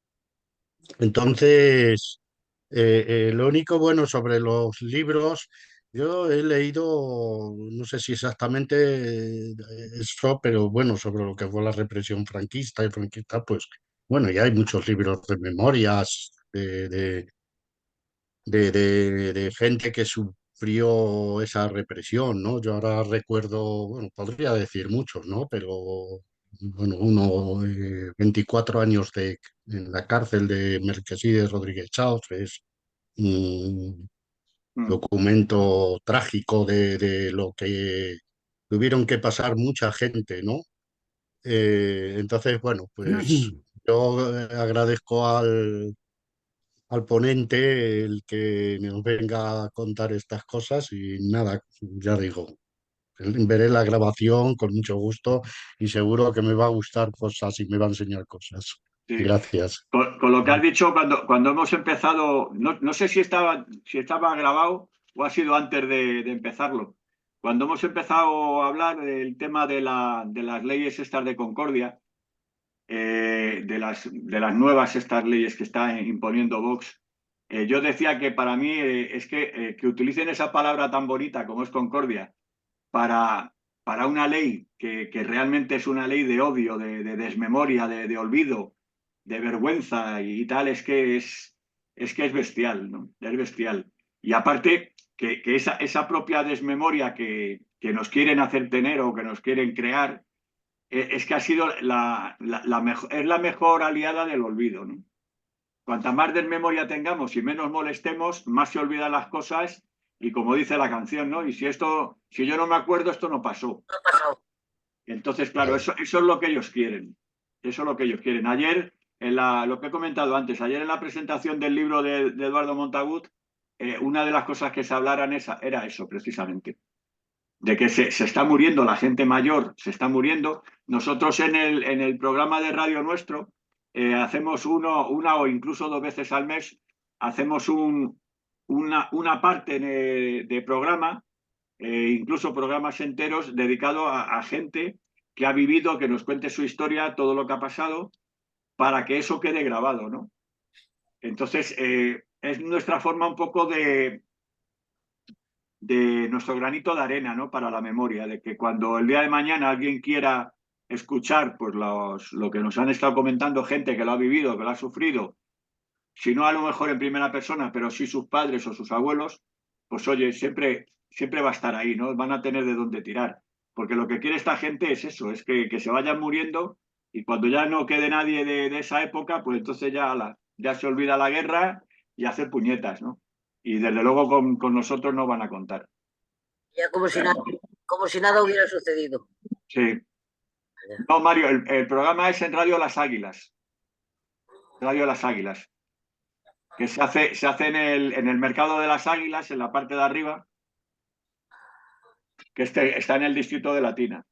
Entonces, lo único bueno sobre los libros, yo he leído, no sé si exactamente eso, pero bueno, sobre lo que fue la represión franquista y franquista, pues bueno, ya hay muchos libros de memorias de gente que sufrió esa represión, ¿no? Yo ahora recuerdo, bueno, podría decir muchos, ¿no? Pero bueno, 24 años en la cárcel de Merquesídez Rodríguez Chaos es un documento trágico de lo que tuvieron que pasar mucha gente, ¿no? Entonces, bueno, pues yo agradezco al ponente el que nos venga a contar estas cosas y nada, ya digo, veré la grabación con mucho gusto y seguro que me va a gustar cosas y me va a enseñar cosas. Sí. Gracias. Con lo que has dicho, cuando hemos empezado, no sé si estaba grabado o ha sido antes de empezarlo. Cuando hemos empezado a hablar del tema de las leyes estas de concordia, de las nuevas estas leyes que está imponiendo Vox, yo decía que para mí es que utilicen esa palabra tan bonita como es concordia para una ley que realmente es una ley de odio, de desmemoria, de olvido, de vergüenza y tal, es que es bestial, ¿no? Es bestial. Y aparte, que esa propia desmemoria que nos quieren hacer tener o que nos quieren crear, es que ha sido es la mejor aliada del olvido, ¿no? Cuanta más desmemoria tengamos y menos molestemos, más se olvidan las cosas y como dice la canción, ¿no? Y si yo no me acuerdo, esto no pasó. No pasó. Entonces, claro, eso es lo que ellos quieren. Eso es lo que ellos quieren. Ayer, lo que he comentado antes, ayer en la presentación del libro de Eduardo Montagut, una de las cosas que se hablaran era eso, precisamente. De que se está muriendo, la gente mayor se está muriendo. Nosotros en el programa de radio nuestro hacemos una o incluso 2 veces al mes, hacemos una parte de programa, incluso programas enteros dedicados a gente que ha vivido, que nos cuente su historia, todo lo que ha pasado, para que eso quede grabado, ¿no? Entonces, es nuestra forma un poco de nuestro granito de arena, ¿no? Para la memoria, de que cuando el día de mañana alguien quiera escuchar pues lo que nos han estado comentando gente que lo ha vivido, que lo ha sufrido, si no a lo mejor en primera persona, pero sí sus padres o sus abuelos, pues oye, siempre va a estar ahí, ¿no? Van a tener de dónde tirar. Porque lo que quiere esta gente es eso, es que se vayan muriendo y cuando ya no quede nadie de esa época, pues entonces ya se olvida la guerra y hace puñetas, ¿no? Y desde luego con nosotros no van a contar. Ya como si nada hubiera sucedido. Sí. No, Mario, el programa es en Radio Las Águilas. Radio Las Águilas. Que se hace en el mercado de Las Águilas, en la parte de arriba, que está en el distrito de Latina.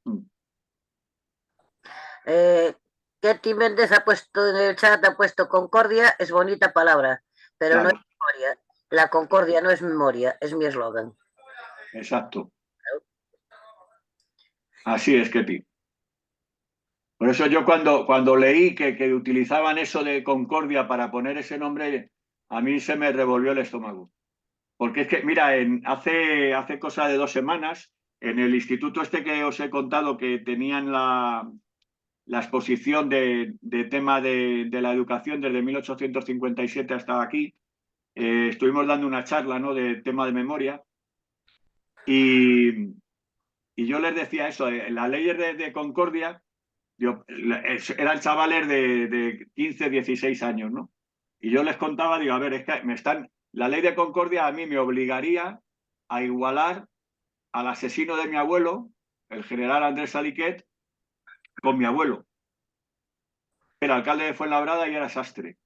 Ketty Méndez ha puesto en el chat, ha puesto concordia, es bonita palabra, pero Claro. no es memoria. La concordia no es memoria, es mi eslogan. Exacto. Así es, Ketty. Por eso yo cuando leí que utilizaban eso de concordia para poner ese nombre, a mí se me revolvió el estómago. Porque es que, mira, hace cosa de 2 semanas, en el instituto este que os he contado que tenían la exposición de tema de la educación desde 1857 hasta aquí, estuvimos dando una charla, ¿no?, de tema de memoria y yo les decía eso, las leyes de concordia, eran chavales de 15, 16 años, ¿no? Y yo les contaba, digo, a ver, es que la ley de concordia a mí me obligaría a igualar al asesino de mi abuelo, el general Andrés Saliquet, con mi abuelo. Era alcalde de Fuenlabrada y era sastre.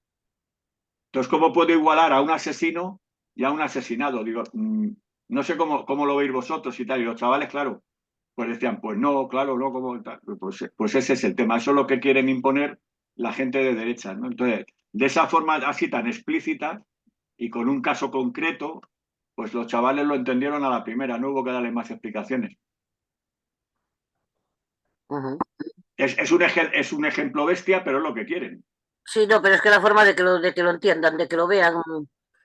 Entonces, ¿cómo puedo igualar a un asesino y a un asesinado? Digo, no sé cómo lo veis vosotros y tal. Y los chavales, claro, pues decían, pues no, claro, no, como tal. Pues ese es el tema. Eso es lo que quieren imponer la gente de derecha, ¿no? Entonces, de esa forma así tan explícita y con un caso concreto, pues los chavales lo entendieron a la primera, no hubo que darle más explicaciones. Uh-huh. Es un ejemplo bestia, pero es lo que quieren. Sí, no, pero es que la forma de que lo entiendan, de que lo vean.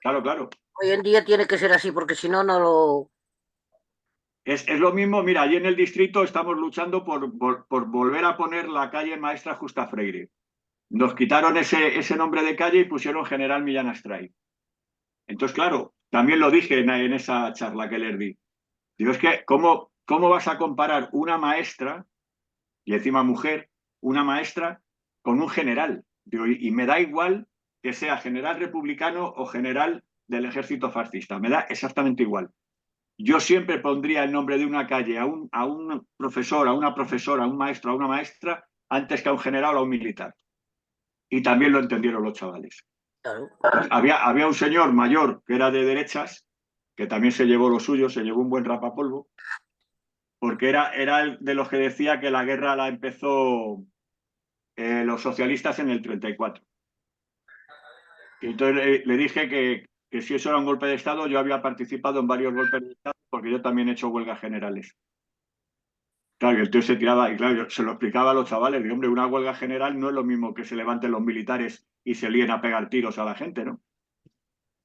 Claro, claro. Hoy en día tiene que ser así, porque si no, no lo... Es lo mismo, mira, allí en el distrito estamos luchando por volver a poner la calle Maestra Justa Freire. Nos quitaron ese nombre de calle y pusieron General Millán Astray. Entonces, claro, también lo dije en esa charla que les di. Digo, es que, ¿cómo vas a comparar una maestra, y encima mujer, una maestra, con un general? Digo, y me da igual que sea general republicano o general del ejército fascista, me da exactamente igual. Yo siempre pondría el nombre de una calle a un profesor, a una profesora, a un maestro, a una maestra, antes que a un general o a un militar. Y también lo entendieron los chavales. Claro. Había un señor mayor que era de derechas, que también se llevó lo suyo, se llevó un buen rapapolvo, porque era de los que decía que la guerra la empezó los socialistas en el 34. Y entonces le dije que si eso era un golpe de Estado, yo había participado en varios golpes de Estado porque yo también he hecho huelgas generales. Claro, y el tío se tiraba, y claro, yo se lo explicaba a los chavales, digo, hombre, una huelga general no es lo mismo que se levanten los militares y se líen a pegar tiros a la gente, ¿no?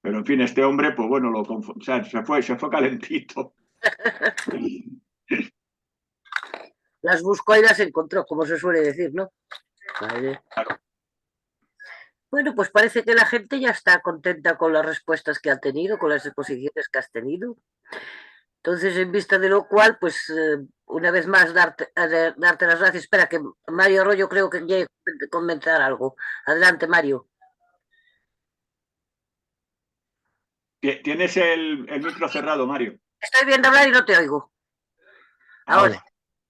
Pero en fin, este hombre, pues bueno, o sea, se fue calentito. Las buscó y las encontró, como se suele decir, ¿no? Vale. Claro. Bueno, pues parece que la gente ya está contenta con las respuestas que ha tenido, con las exposiciones que has tenido. Entonces, en vista de lo cual, pues una vez más darte las gracias. Espera, que Mario Arroyo creo que quiere comentar algo. Adelante, Mario. Tienes el micro cerrado, Mario. Estoy viendo hablar y no te oigo. Ahora.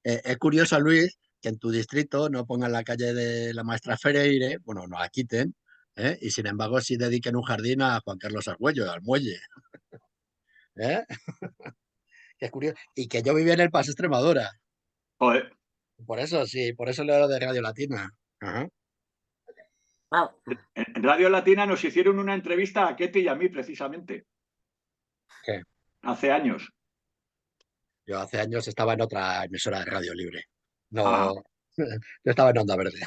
Es curioso, Luis, que en tu distrito no pongan la calle de la Maestra Freire, bueno, no la quiten, y sin embargo sí dediquen un jardín a Juan Carlos Argüello, al muelle. Es curioso. Y que yo vivía en el Paso Extremadura. Joder. Por eso, sí, por eso leo lo de Radio Latina. Ajá. Wow. En Radio Latina nos hicieron una entrevista a Ketty y a mí, precisamente. ¿Qué? Hace años. Yo hace años estaba en otra emisora de Radio Libre. No, yo estaba en Onda Verde.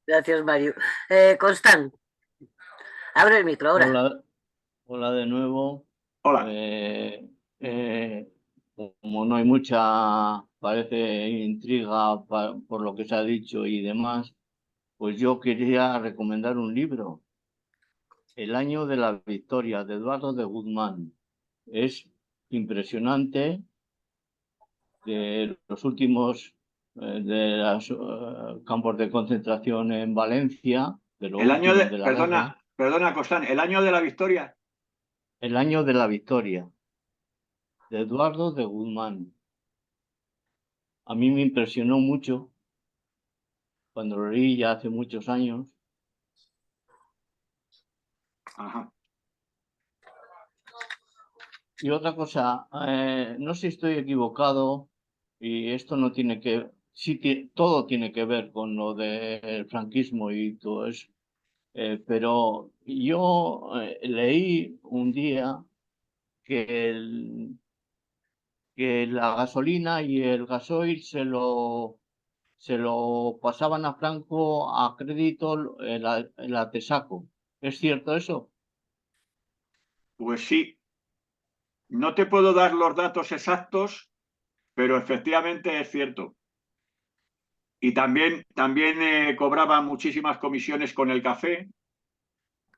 Gracias, Mario. Constant, abre el micro ahora. Hola de nuevo. Hola. Como no hay mucha, parece, intriga por lo que se ha dicho y demás, pues yo quería recomendar un libro, El año de la victoria, de Eduardo de Guzmán. Es impresionante, de los últimos de los campos de concentración en Valencia. El año de la perdona, Constant, ¿el año de la victoria? El año de la victoria, de Eduardo de Guzmán. A mí me impresionó mucho cuando lo leí ya hace muchos años. Ajá. Y otra cosa, no sé si estoy equivocado, y esto no tiene que, sí, todo tiene que ver con lo del franquismo y todo eso, pero yo leí un día que la gasolina y el gasoil se lo pasaban a Franco a crédito en la Tesaco. ¿Es cierto eso? Pues sí. No te puedo dar los datos exactos, pero efectivamente es cierto. Y también cobraba muchísimas comisiones con el café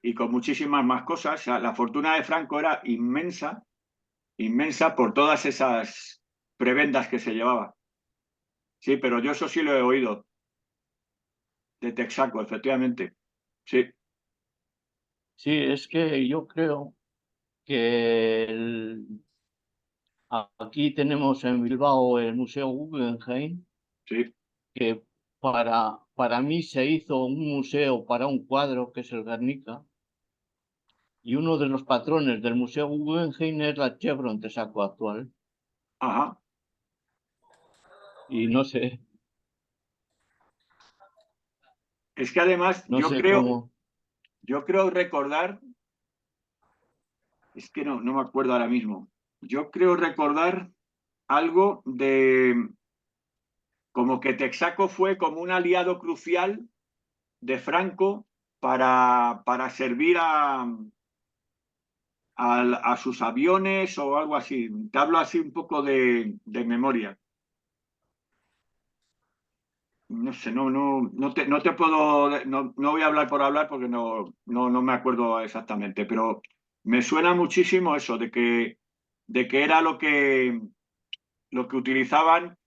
y con muchísimas más cosas. O sea, la fortuna de Franco era inmensa, inmensa por todas esas prebendas que se llevaba. Sí, pero yo eso sí lo he oído. De Texaco, efectivamente. Sí. Sí, es que yo creo que aquí tenemos en Bilbao el Museo Guggenheim, sí, que para mí se hizo un museo para un cuadro que es el Guernica, y uno de los patrones del Museo Guggenheim es la Chevron Tesaco actual. Ajá. Y no sé. Es que además no sé cómo. Yo creo recordar, es que no me acuerdo ahora mismo. Yo creo recordar algo de como que Texaco fue como un aliado crucial de Franco para servir a sus aviones o algo así. Te hablo así un poco de memoria. No sé, no te puedo, no voy a hablar por hablar porque no me acuerdo exactamente, pero me suena muchísimo eso de que era lo que utilizaban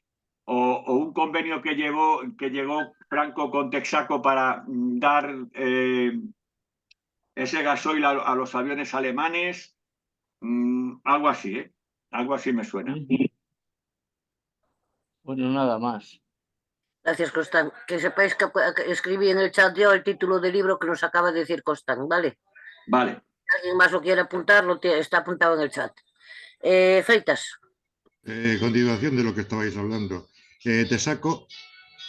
o un convenio que llegó Franco con Texaco para dar ese gasoil a los aviones alemanes, algo así, ¿eh? Algo así me suena. Bueno, nada más. Gracias, Constant. Que sepáis que escribí en el chat yo el título del libro que nos acaba de decir Constant, ¿vale? Vale. Si alguien más lo quiere apuntar, está apuntado en el chat. Freitas. Continuación de lo que estabais hablando. Tesaco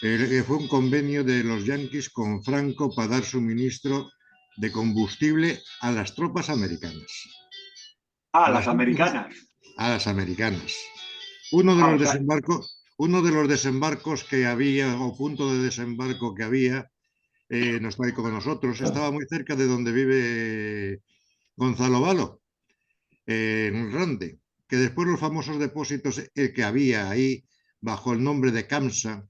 fue un convenio de los yanquis con Franco para dar suministro de combustible a las tropas americanas. A las americanas. A las americanas. Uno de los desembarcos que había, o punto de desembarco que había, no está ahí con nosotros, estaba muy cerca de donde vive Gonzalo Valo, en Rande, que después los famosos depósitos que había ahí bajo el nombre de Camsa,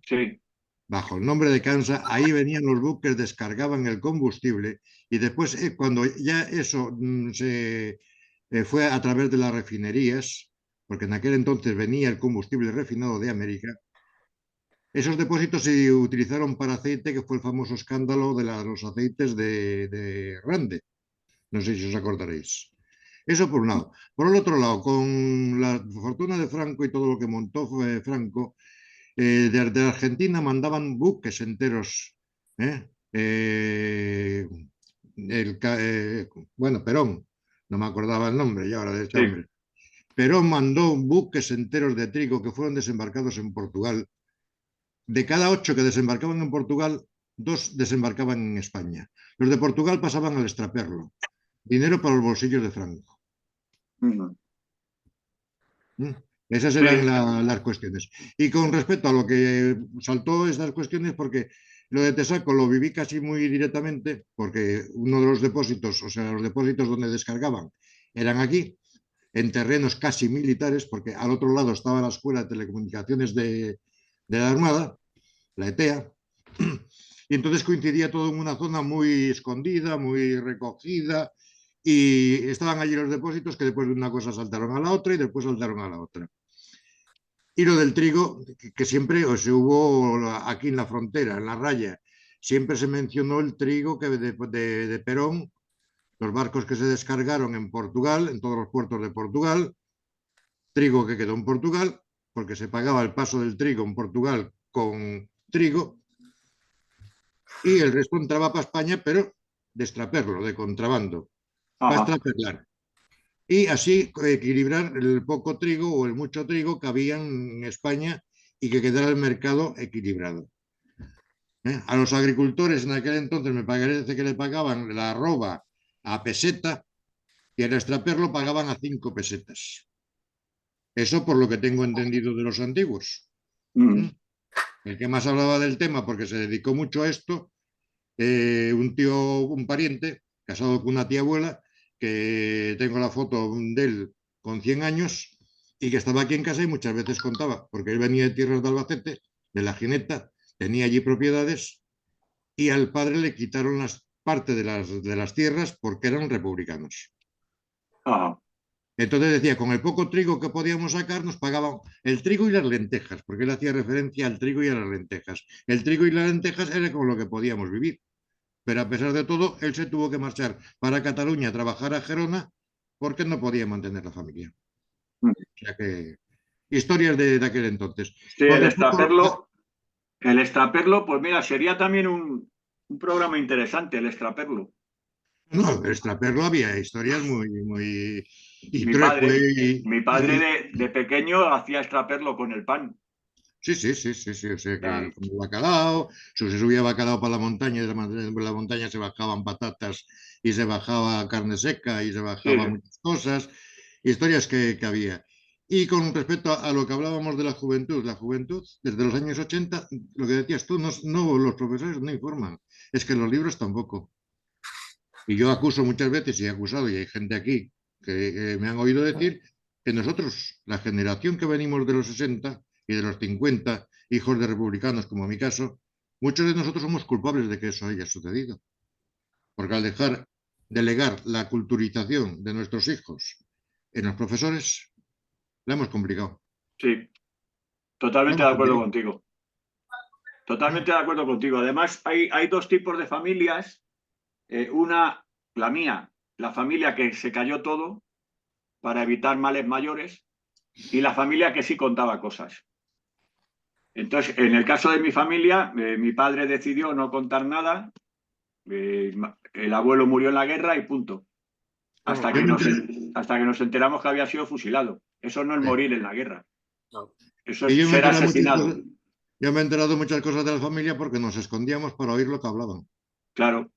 Sí. bajo el nombre de Camsa, ahí venían los buques, descargaban el combustible y después cuando ya eso se fue a través de las refinerías, porque en aquel entonces venía el combustible refinado de América, esos depósitos se utilizaron para aceite, que fue el famoso escándalo de los aceites de Rande. No sé si os acordaréis. Eso por un lado. Por el otro lado, con la fortuna de Franco y todo lo que montó Franco, desde Argentina mandaban buques enteros. Bueno, Perón, no me acordaba el nombre ya ahora de este hombre. Perón mandó buques enteros de trigo que fueron desembarcados en Portugal. De cada 8 que desembarcaban en Portugal, 2 desembarcaban en España. Los de Portugal pasaban al extraperlo. Dinero para los bolsillos de Franco. Esas eran las cuestiones. Y con respecto a lo que saltó estas cuestiones, porque lo de Tesaco lo viví casi muy directamente, porque uno de los depósitos, o sea, los depósitos donde descargaban, eran aquí, en terrenos casi militares, porque al otro lado estaba la Escuela de Telecomunicaciones de la Armada, la ETEA, y entonces coincidía todo en una zona muy escondida, muy recogida, y estaban allí los depósitos que después de una cosa saltaron a la otra y después saltaron a la otra. Y lo del trigo, que siempre se hubo aquí en la frontera, en la raya, siempre se mencionó el trigo que de Perón, los barcos que se descargaron en Portugal, en todos los puertos de Portugal, trigo que quedó en Portugal, porque se pagaba el paso del trigo en Portugal con trigo, y el resto entraba para España, pero de extraperlo, de contrabando, para extraperlar. Y así equilibrar el poco trigo o el mucho trigo que había en España y que quedara el mercado equilibrado. A los agricultores en aquel entonces me parece que le pagaban la arroba a peseta y el extraperlo pagaban a 5 pesetas. Eso por lo que tengo entendido de los antiguos. El que más hablaba del tema, porque se dedicó mucho a esto, un pariente, casado con una tía abuela, que tengo la foto de él con 100 años y que estaba aquí en casa y muchas veces contaba, porque él venía de tierras de Albacete, de la Gineta, tenía allí propiedades y al padre le quitaron parte de las tierras porque eran republicanos. Entonces decía, con el poco trigo que podíamos sacar nos pagaban el trigo y las lentejas, porque él hacía referencia al trigo y a las lentejas. El trigo y las lentejas era con lo que podíamos vivir. Pero a pesar de todo, él se tuvo que marchar para Cataluña a trabajar a Gerona porque no podía mantener la familia. O sea que historias de aquel entonces. Sí, el extraperlo, pues mira, sería también un programa interesante, el extraperlo. No, el extraperlo había historias muy... Mi padre de pequeño hacía extraperlo con el pan. Sí. O sea que con el bacalao, se subía bacalao para la montaña, y de la montaña se bajaban patatas y se bajaba carne seca y se bajaba muchas cosas, historias que había. Y con respecto a lo que hablábamos de la juventud, desde los años 80, lo que decías tú, no los profesores no informan, es que los libros tampoco. Y yo acuso muchas veces, y he acusado, y hay gente aquí que me han oído decir, que nosotros, la generación que venimos de los 60 y de los 50, hijos de republicanos, como en mi caso, muchos de nosotros somos culpables de que eso haya sucedido. Porque al dejar delegar la culturización de nuestros hijos en los profesores, la hemos complicado. Sí, totalmente de acuerdo contigo. Totalmente de acuerdo contigo. Además, hay dos tipos de familias. Una, la mía, la familia que se cayó todo para evitar males mayores, y la familia que sí contaba cosas. Entonces, en el caso de mi familia, mi padre decidió no contar nada, el abuelo murió en la guerra y punto. Hasta que nos enteramos que había sido fusilado. Eso no es morir en la guerra. Eso es ser asesinado. Yo me he enterado de muchas cosas de la familia porque nos escondíamos para oír lo que hablaban. Claro.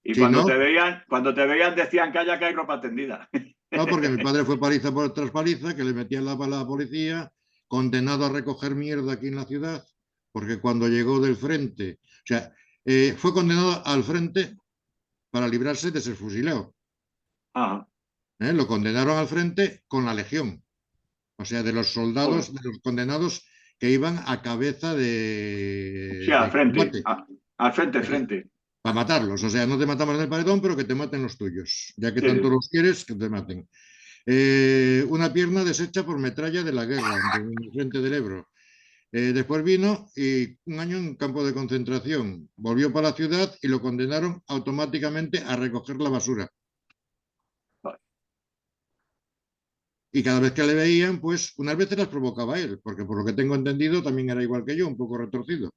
Y si cuando te veían decían que hay ropa tendida. No, porque mi padre fue paliza tras paliza, que le metían la policía, condenado a recoger mierda aquí en la ciudad, porque cuando llegó del frente, o sea, fue condenado al frente para librarse de ser fusilado. Lo condenaron al frente con la legión, o sea, de los soldados, de los condenados que iban a cabeza de... Sí, al frente, combate. al frente. Para matarlos, o sea, no te matamos en el paredón, pero que te maten los tuyos, ya que Sí, tanto sí. los quieres, que te maten. Una pierna deshecha por metralla de la guerra, en el frente del Ebro. Después vino y un año en campo de concentración. Volvió para la ciudad y lo condenaron automáticamente a recoger la basura. Y cada vez que le veían, pues unas veces las provocaba él, porque por lo que tengo entendido también era igual que yo, un poco retorcido.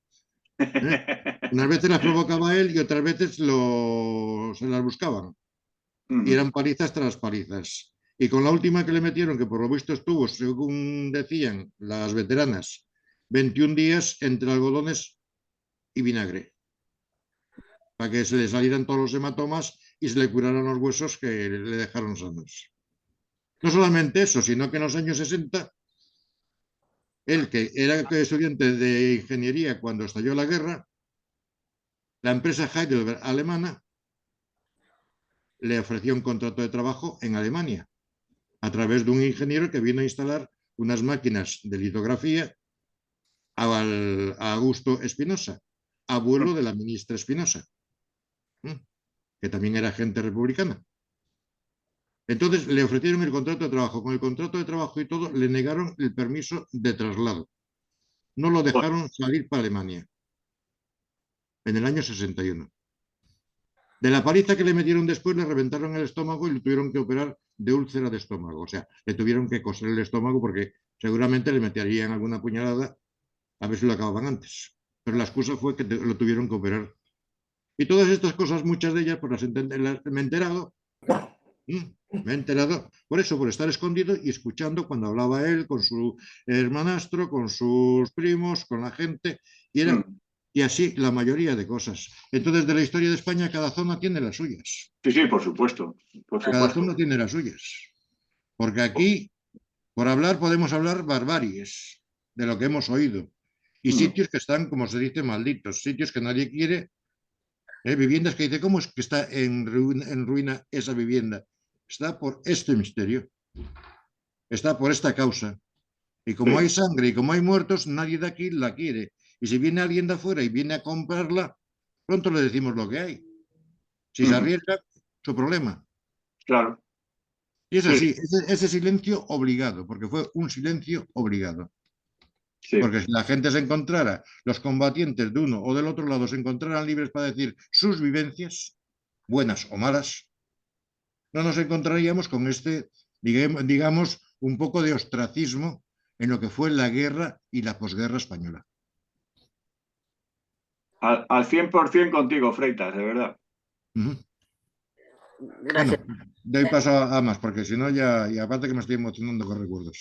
Unas veces las provocaba él y otras veces se las buscaban. Y eran palizas tras palizas. Y con la última que le metieron, que por lo visto estuvo, según decían las veteranas, 21 días entre algodones y vinagre, para que se le salieran todos los hematomas y se le curaran los huesos que le dejaron sanos. No solamente eso, sino que en los años 60, él, que era estudiante de ingeniería cuando estalló la guerra, la empresa Heidelberg alemana le ofreció un contrato de trabajo en Alemania a través de un ingeniero que vino a instalar unas máquinas de litografía a Augusto Espinosa, abuelo de la ministra Espinosa, que también era agente republicana. Entonces le ofrecieron el contrato de trabajo. Con el contrato de trabajo y todo, le negaron el permiso de traslado. No lo dejaron salir para Alemania en el año 61. De la paliza que le metieron después, le reventaron el estómago y le tuvieron que operar de úlcera de estómago. O sea, le tuvieron que coser el estómago porque seguramente le meterían alguna puñalada a ver si lo acababan antes. Pero la excusa fue que lo tuvieron que operar. Y todas estas cosas, muchas de ellas, pues me he enterado. Me he enterado por eso, por estar escondido y escuchando cuando hablaba él con su hermanastro, con sus primos, con la gente, y así la mayoría de cosas. Entonces, de la historia de España, cada zona tiene las suyas. Sí, por supuesto. Cada zona tiene las suyas. Porque aquí, por hablar, podemos hablar barbaries de lo que hemos oído. Y sitios que están, como se dice, malditos, sitios que nadie quiere. Viviendas que dice, ¿cómo es que está en ruina esa vivienda? Está por este misterio, está por esta causa. Y como hay sangre y como hay muertos, nadie de aquí la quiere. Y si viene alguien de afuera y viene a comprarla, pronto le decimos lo que hay. Si se arriesga, su problema. Claro. Y es así, ese silencio obligado, porque fue un silencio obligado. Porque si la gente se encontrara, los combatientes de uno o del otro lado se encontraran libres para decir sus vivencias, buenas o malas, no nos encontraríamos con este, digamos, un poco de ostracismo en lo que fue la guerra y la posguerra española. Al 100% contigo, Freitas, de verdad. Gracias. Bueno, doy paso a más, porque si no ya, y aparte que me estoy emocionando con recuerdos.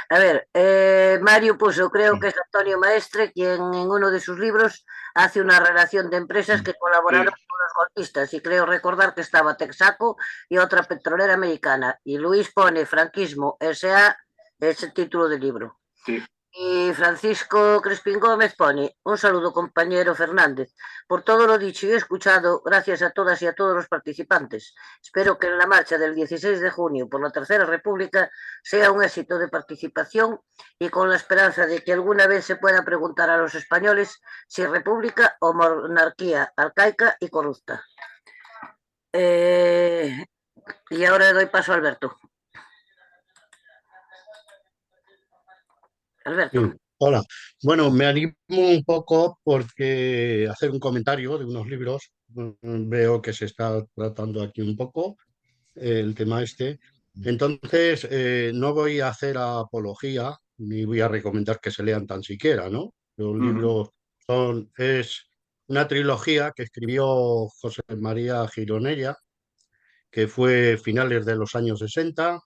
A ver, Mario puso, creo que es Antonio Maestre, quien en uno de sus libros hace una relación de empresas que colaboraron con los golpistas, y creo recordar que estaba Texaco y otra petrolera americana. Y Luis pone Franquismo S.A., es el título del libro. Sí. Y Francisco Crespín Gómez pone, un saludo compañero Fernández, por todo lo dicho y escuchado, gracias a todas y a todos los participantes. Espero que en la marcha del 16 de junio por la Tercera República sea un éxito de participación y con la esperanza de que alguna vez se pueda preguntar a los españoles si república o monarquía arcaica y corrupta. Y ahora le doy paso a Alberto. Alberto. Sí, hola. Bueno, me animo un poco porque hacer un comentario de unos libros. Veo que se está tratando aquí un poco el tema este. Entonces, no voy a hacer apología ni voy a recomendar que se lean tan siquiera, ¿no? Los libros es una trilogía que escribió José María Gironella, que fue finales de los años 60.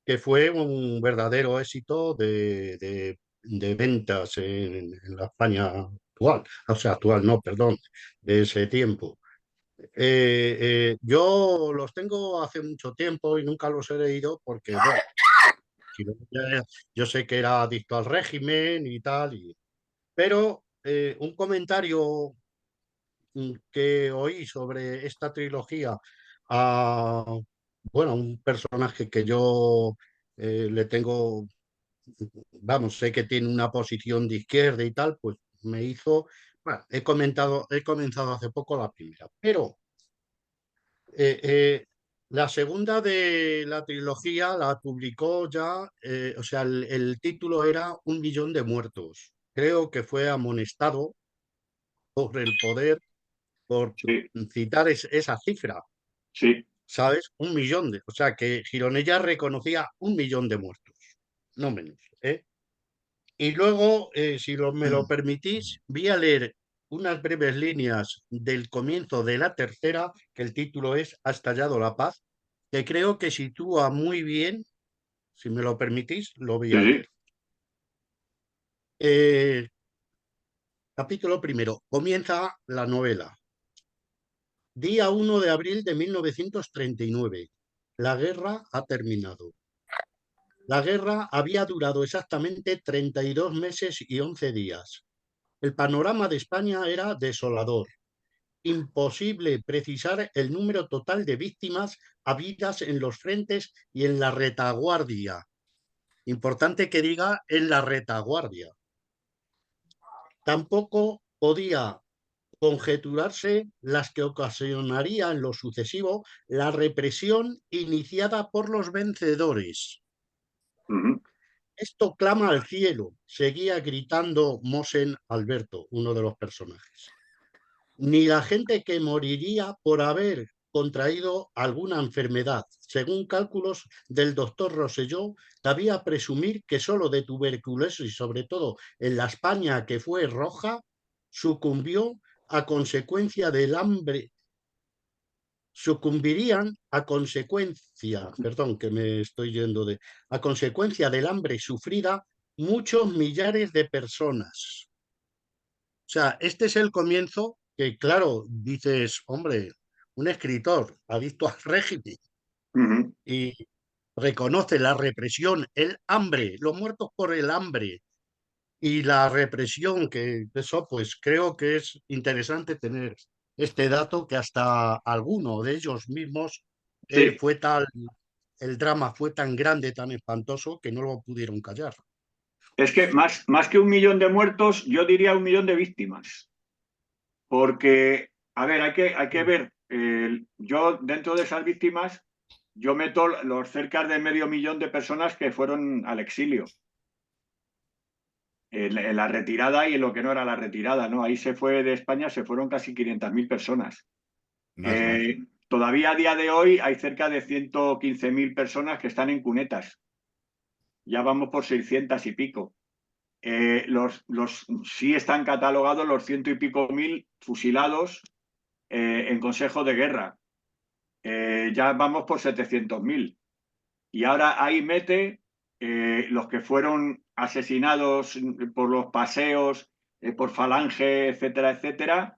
Que fue un verdadero éxito de ventas en la España actual, o sea, actual no, perdón, de ese tiempo. Yo los tengo hace mucho tiempo y nunca los he leído porque, bueno, Gironella, yo sé que era adicto al régimen y tal, pero un comentario que oí sobre esta trilogía a, bueno, un personaje que yo le tengo, vamos, sé que tiene una posición de izquierda y tal, pues me hizo, bueno, he comenzado hace poco la primera, pero eh, eh, la segunda de la trilogía la publicó ya, o sea, el título era 1 millón de muertos. Creo que fue amonestado por el poder por Sí, citar esa cifra, sí. ¿sabes? 1 millón o sea, que Gironella reconocía 1 millón de muertos, no menos, ¿eh? Y luego, si me lo permitís, voy a leer unas breves líneas del comienzo de la tercera, que el título es Ha estallado la paz, que creo que sitúa muy bien, si me lo permitís, lo voy Sí, a sí. leer. Capítulo primero. Comienza la novela. Día 1 de abril de 1939. La guerra ha terminado. La guerra había durado exactamente 32 meses y 11 días. El panorama de España era desolador. Imposible precisar el número total de víctimas habidas en los frentes y en la retaguardia. Importante que diga en la retaguardia. Tampoco podía conjeturarse las que ocasionaría en lo sucesivo la represión iniciada por los vencedores. Esto clama al cielo, seguía gritando Mosén Alberto, uno de los personajes. Ni la gente que moriría por haber contraído alguna enfermedad. Según cálculos del doctor Rosselló, cabía presumir que solo de tuberculosis, sobre todo en la España que fue roja, sucumbió a consecuencia del hambre. Sucumbirían a consecuencia, perdón, que me estoy yendo a consecuencia del hambre sufrida muchos millares de personas. O sea, este es el comienzo que, claro, dices, hombre, un escritor adicto al régimen y reconoce la represión, el hambre, los muertos por el hambre y la represión, que eso pues creo que es interesante tener este dato que hasta alguno de ellos mismos Sí. fue tal, el drama fue tan grande, tan espantoso que no lo pudieron callar. Es que más que 1 millón de muertos, yo diría 1 millón de víctimas. Porque, a ver, hay que ver, yo dentro de esas víctimas, yo meto los cerca de 500.000 de personas que fueron al exilio. En la retirada y en lo que no era la retirada, ¿no? Ahí se fue de España, se fueron casi 500.000 personas. Más. Todavía a día de hoy hay cerca de 115.000 personas que están en cunetas. Ya vamos por 600 y pico. Sí están catalogados los 100 y pico mil fusilados en consejo de guerra. Ya vamos por 700.000. Y ahora ahí mete los que fueron asesinados por los paseos, por Falange, etcétera, etcétera.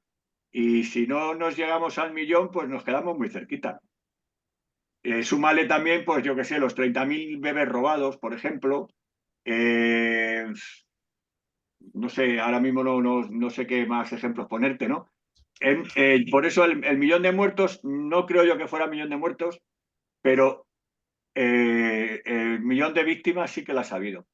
Y si no nos llegamos al 1 millón, pues nos quedamos muy cerquita. Súmale también, pues yo qué sé, los 30.000 bebés robados, por ejemplo. No sé, ahora mismo no sé qué más ejemplos ponerte, ¿no? Por eso el 1 millón de muertos, no creo yo que fuera 1 millón de muertos, pero el 1 millón de víctimas sí que las ha habido.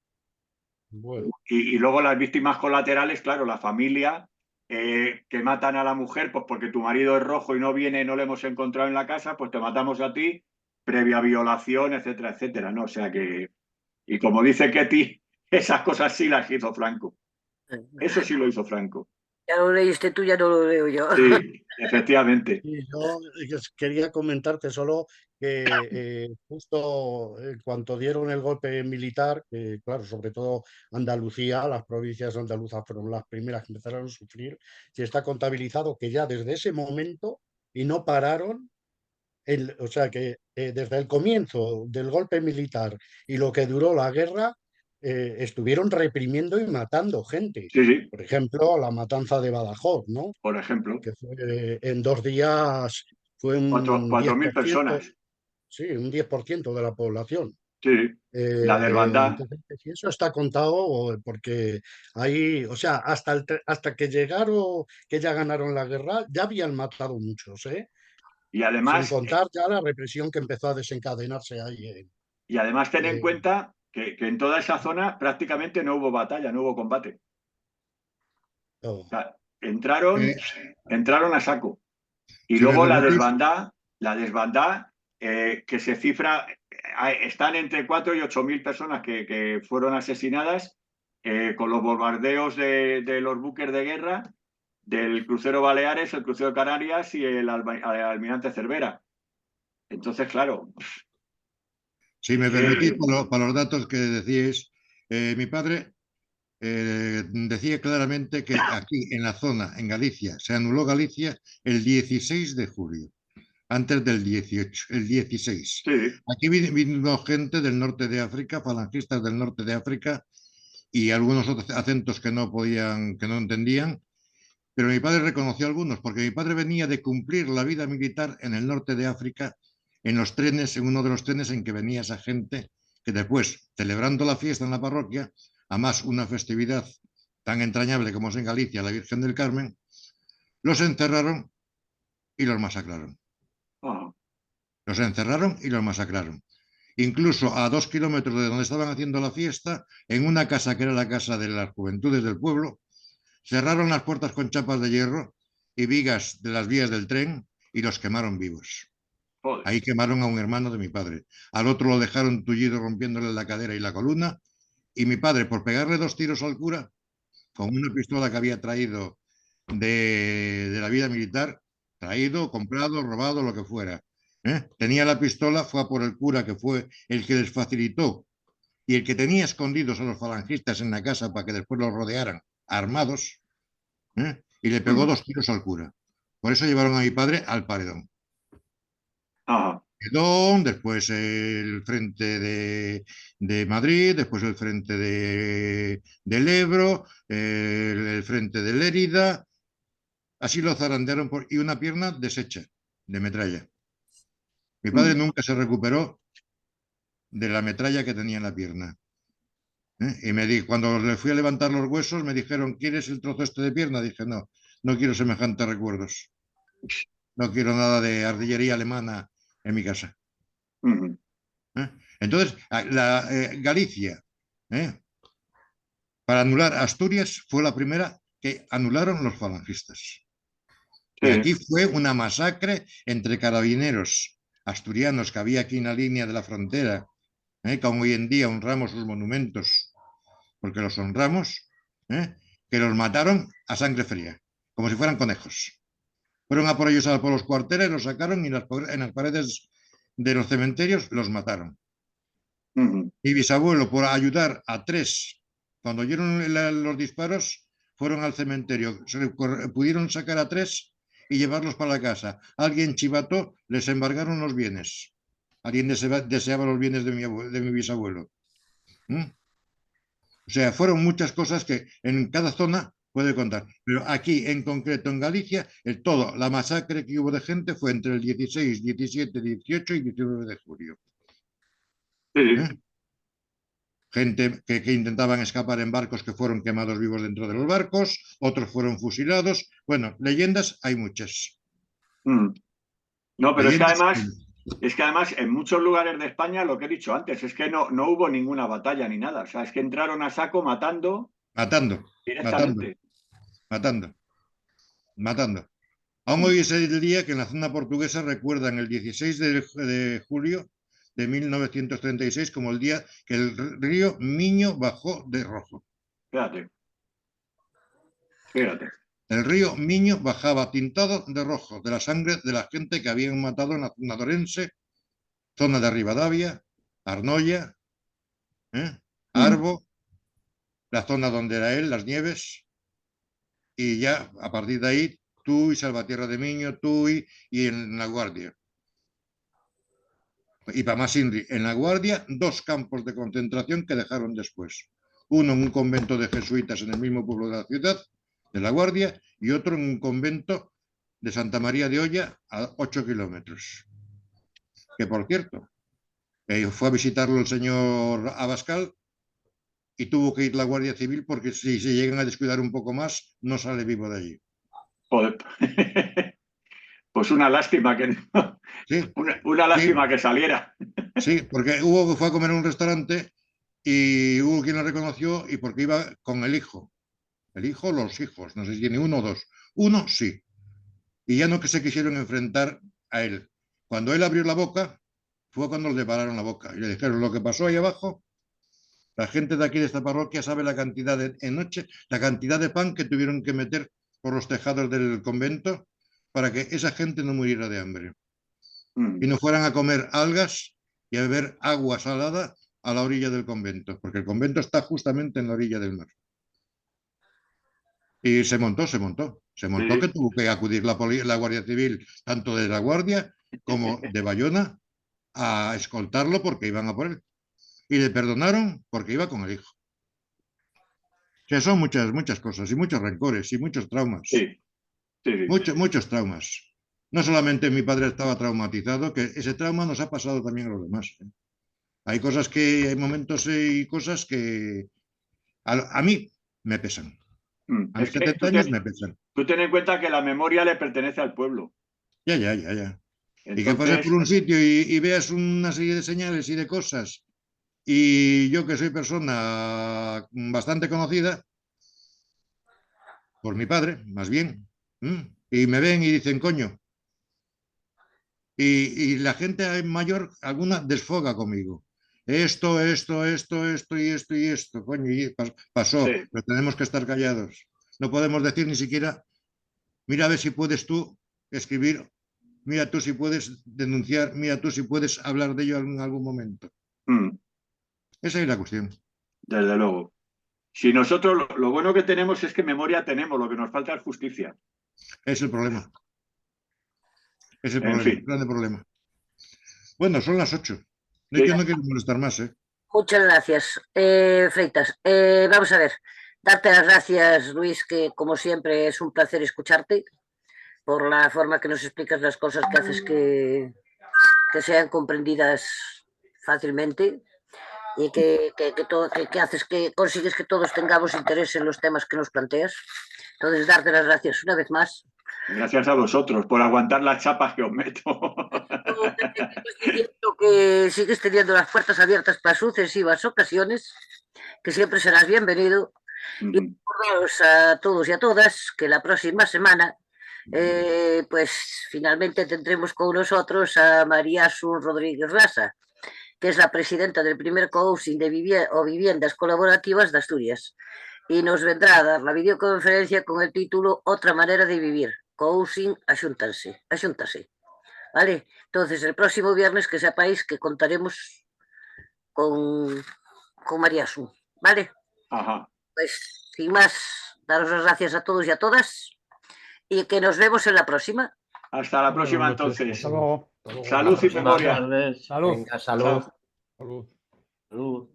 Bueno. Y luego las víctimas colaterales, claro, la familia, que matan a la mujer, pues porque tu marido es rojo y no viene, no le hemos encontrado en la casa, pues te matamos a ti, previa violación, etcétera, etcétera, ¿no? O sea que, y como dice Ketty, esas cosas sí las hizo Franco. Eso sí lo hizo Franco. Ya lo leíste tú, ya no lo leo yo. Sí, efectivamente. Y yo quería comentarte solo que justo en cuanto dieron el golpe militar, claro, sobre todo Andalucía, las provincias andaluzas fueron las primeras que empezaron a sufrir, y está contabilizado que ya desde ese momento, y no pararon, o sea que desde el comienzo del golpe militar y lo que duró la guerra, estuvieron reprimiendo y matando gente. Sí, sí. Por ejemplo, la matanza de Badajoz, ¿no? Por ejemplo. Que fue, en 2 días fue un 4.000 personas. Sí, un 10% de la población. Sí, la de hermandad. Entonces, si eso está contado, porque ahí, o sea, hasta que llegaron, que ya ganaron la guerra, ya habían matado muchos, ¿eh? Y Sin además, contar ya la represión que empezó a desencadenarse ahí. ten en cuenta que en toda esa zona prácticamente no hubo batalla, no hubo combate. Oh. O sea, entraron a saco. Y si me luego permitís, la desbandada que se cifra, están entre 4 y 8.000 personas que fueron asesinadas con los bombardeos de los buques de guerra, del crucero Baleares, el crucero Canarias y el almirante Cervera. Entonces, claro. si me permitís, para los datos que decíais, mi padre decía claramente que aquí en la zona, en Galicia, se anuló Galicia el 16 de julio, antes del 18, el 16. Sí. Aquí vino gente del norte de África, falangistas del norte de África, y algunos otros acentos que no entendían, pero mi padre reconoció algunos, porque mi padre venía de cumplir la vida militar en el norte de África, en los trenes, en uno de los trenes en que venía esa gente, que después, celebrando la fiesta en la parroquia, además una festividad tan entrañable como es en Galicia, la Virgen del Carmen, los encerraron y los masacraron. Oh. Los encerraron y los masacraron. Incluso a 2 kilómetros de donde estaban haciendo la fiesta, en una casa que era la casa de las juventudes del pueblo, cerraron las puertas con chapas de hierro y vigas de las vías del tren y los quemaron vivos. Joder. Ahí quemaron a un hermano de mi padre. Al otro lo dejaron tullido rompiéndole la cadera y la columna. Y mi padre, por pegarle 2 tiros al cura, con una pistola que había traído de la vida militar, traído, comprado, robado, lo que fuera. Tenía la pistola, fue a por el cura, que fue el que les facilitó y el que tenía escondidos a los falangistas en la casa para que después los rodearan armados, y le pegó 2 tiros al cura. Por eso llevaron a mi padre al paredón. Ajá. Paredón, después el frente de Madrid, después el frente del Ebro, el frente de Lérida. Así lo zarandearon y una pierna deshecha de metralla. Mi padre nunca se recuperó de la metralla que tenía en la pierna. Y cuando le fui a levantar los huesos, me dijeron, ¿quieres el trozo este de pierna? Dije, no, no quiero semejantes recuerdos. No quiero nada de artillería alemana en mi casa. Entonces, Galicia, para anular Asturias, fue la primera que anularon los falangistas. Y aquí fue una masacre entre carabineros asturianos que había aquí en la línea de la frontera, como hoy en día honramos sus monumentos, porque los honramos, que los mataron a sangre fría, como si fueran conejos. Fueron a por ellos por los cuarteles, los sacaron y en las paredes de los cementerios los mataron. Mi bisabuelo, por ayudar a 3, cuando oyeron los disparos, fueron al cementerio, pudieron sacar a 3 y llevarlos para la casa. Alguien chivató, les embargaron los bienes. Alguien deseaba los bienes de mi bisabuelo. O sea, fueron muchas cosas que en cada zona puede contar. Pero aquí, en concreto, en Galicia, la masacre que hubo de gente fue entre el 16, 17, 18 y 19 de julio. Gente que intentaban escapar en barcos que fueron quemados vivos dentro de los barcos, otros fueron fusilados. Bueno, leyendas hay muchas. No, pero es que además en muchos lugares de España, lo que he dicho antes, es que no hubo ninguna batalla ni nada. O sea, es que entraron a saco matando directamente. Matando. Aún hoy es el día que en la zona portuguesa recuerdan el 16 de julio de 1936 como el día que el río Miño bajó de rojo. Fíjate. El río Miño bajaba tintado de rojo, de la sangre de la gente que habían matado en la zona de Orense, zona de Rivadavia, Arnoia, Arbo, la zona donde era él, Las Nieves, y ya a partir de ahí, Tui, Salvatierra de Miño, Tui y en La Guardia. Y para más Inri, en La Guardia, 2 campos de concentración que dejaron después. Uno en un convento de jesuitas en el mismo pueblo de la ciudad, de La Guardia, y otro en un convento de Santa María de Olla a 8 kilómetros. Que por cierto, Fue a visitarlo el señor Abascal y tuvo que ir la Guardia Civil porque si se llegan a descuidar un poco más, no sale vivo de allí. Joder. Pues una lástima que no. Sí, una lástima sí, que saliera. sí, porque Hugo fue a comer en un restaurante y hubo quien lo reconoció y porque iba con el hijo. El hijo o los hijos, no sé si tiene uno o dos. Uno sí. Y ya no que se quisieron enfrentar a él. Cuando él abrió la boca, fue cuando le pararon la boca y le dijeron lo que pasó ahí abajo. La gente de aquí de esta parroquia sabe la cantidad en noche, la cantidad de pan que tuvieron que meter por los tejados del convento para que esa gente no muriera de hambre y no fueran a comer algas y a beber agua salada a la orilla del convento, porque el convento está justamente en la orilla del mar. Y se montó Sí. que tuvo que acudir la Guardia Civil, tanto de la Guardia como de Bayona, a escoltarlo porque iban a por él. Y le perdonaron porque iba con el hijo. O sea, son muchas cosas y muchos rencores y muchos traumas. Sí. Muchos traumas. No solamente mi padre estaba traumatizado, que ese trauma nos ha pasado también a los demás. Hay cosas hay momentos y cosas que a mí me pesan. A mis 70 años me pesan. Tú ten en cuenta que la memoria le pertenece al pueblo. Ya. Entonces... Y que pases por un sitio y veas una serie de señales y de cosas, y yo que soy persona bastante conocida, por mi padre, más bien, y me ven y dicen, coño, y la gente mayor, alguna desfoga conmigo. Esto y esto, coño, y pasó, Sí. pero tenemos que estar callados. No podemos decir ni siquiera, mira a ver si puedes tú escribir, mira tú si puedes denunciar, mira tú si puedes hablar de ello en algún momento. Esa es la cuestión. Desde luego. Si nosotros lo bueno que tenemos es que memoria tenemos, lo que nos falta es justicia. Es el problema. Es el En problema, fin. grande problema. Bueno, son las 8. Sí. Yo no quiero molestar más, ¿eh? Muchas gracias, Freitas. Vamos a ver, darte las gracias, Luis, que como siempre es un placer escucharte, por la forma que nos explicas las cosas que haces que sean comprendidas fácilmente y que haces que consigues que todos tengamos interés en los temas que nos planteas. Entonces, darte las gracias una vez más. Gracias a vosotros por aguantar las chapas que os meto. Que sigues teniendo las puertas abiertas para sucesivas ocasiones, que siempre serás bienvenido. Y recordaros a todos y a todas que la próxima semana pues finalmente tendremos con nosotros a María Asun Rodríguez Rasa, que es la presidenta del primer cohousing de viviendas colaborativas de Asturias, y nos vendrá a dar la videoconferencia con el título Otra manera de vivir, cohousing axúntase. ¿Vale? Entonces, el próximo viernes que sepáis que contaremos con María Asun, ¿vale? Ajá. Pues, sin más, daros las gracias a todos y a todas y que nos vemos en la próxima. Hasta la próxima, entonces. Hasta luego. Salud y memoria. Buenas tardes. Salud. Venga, salud. Salud. Salud.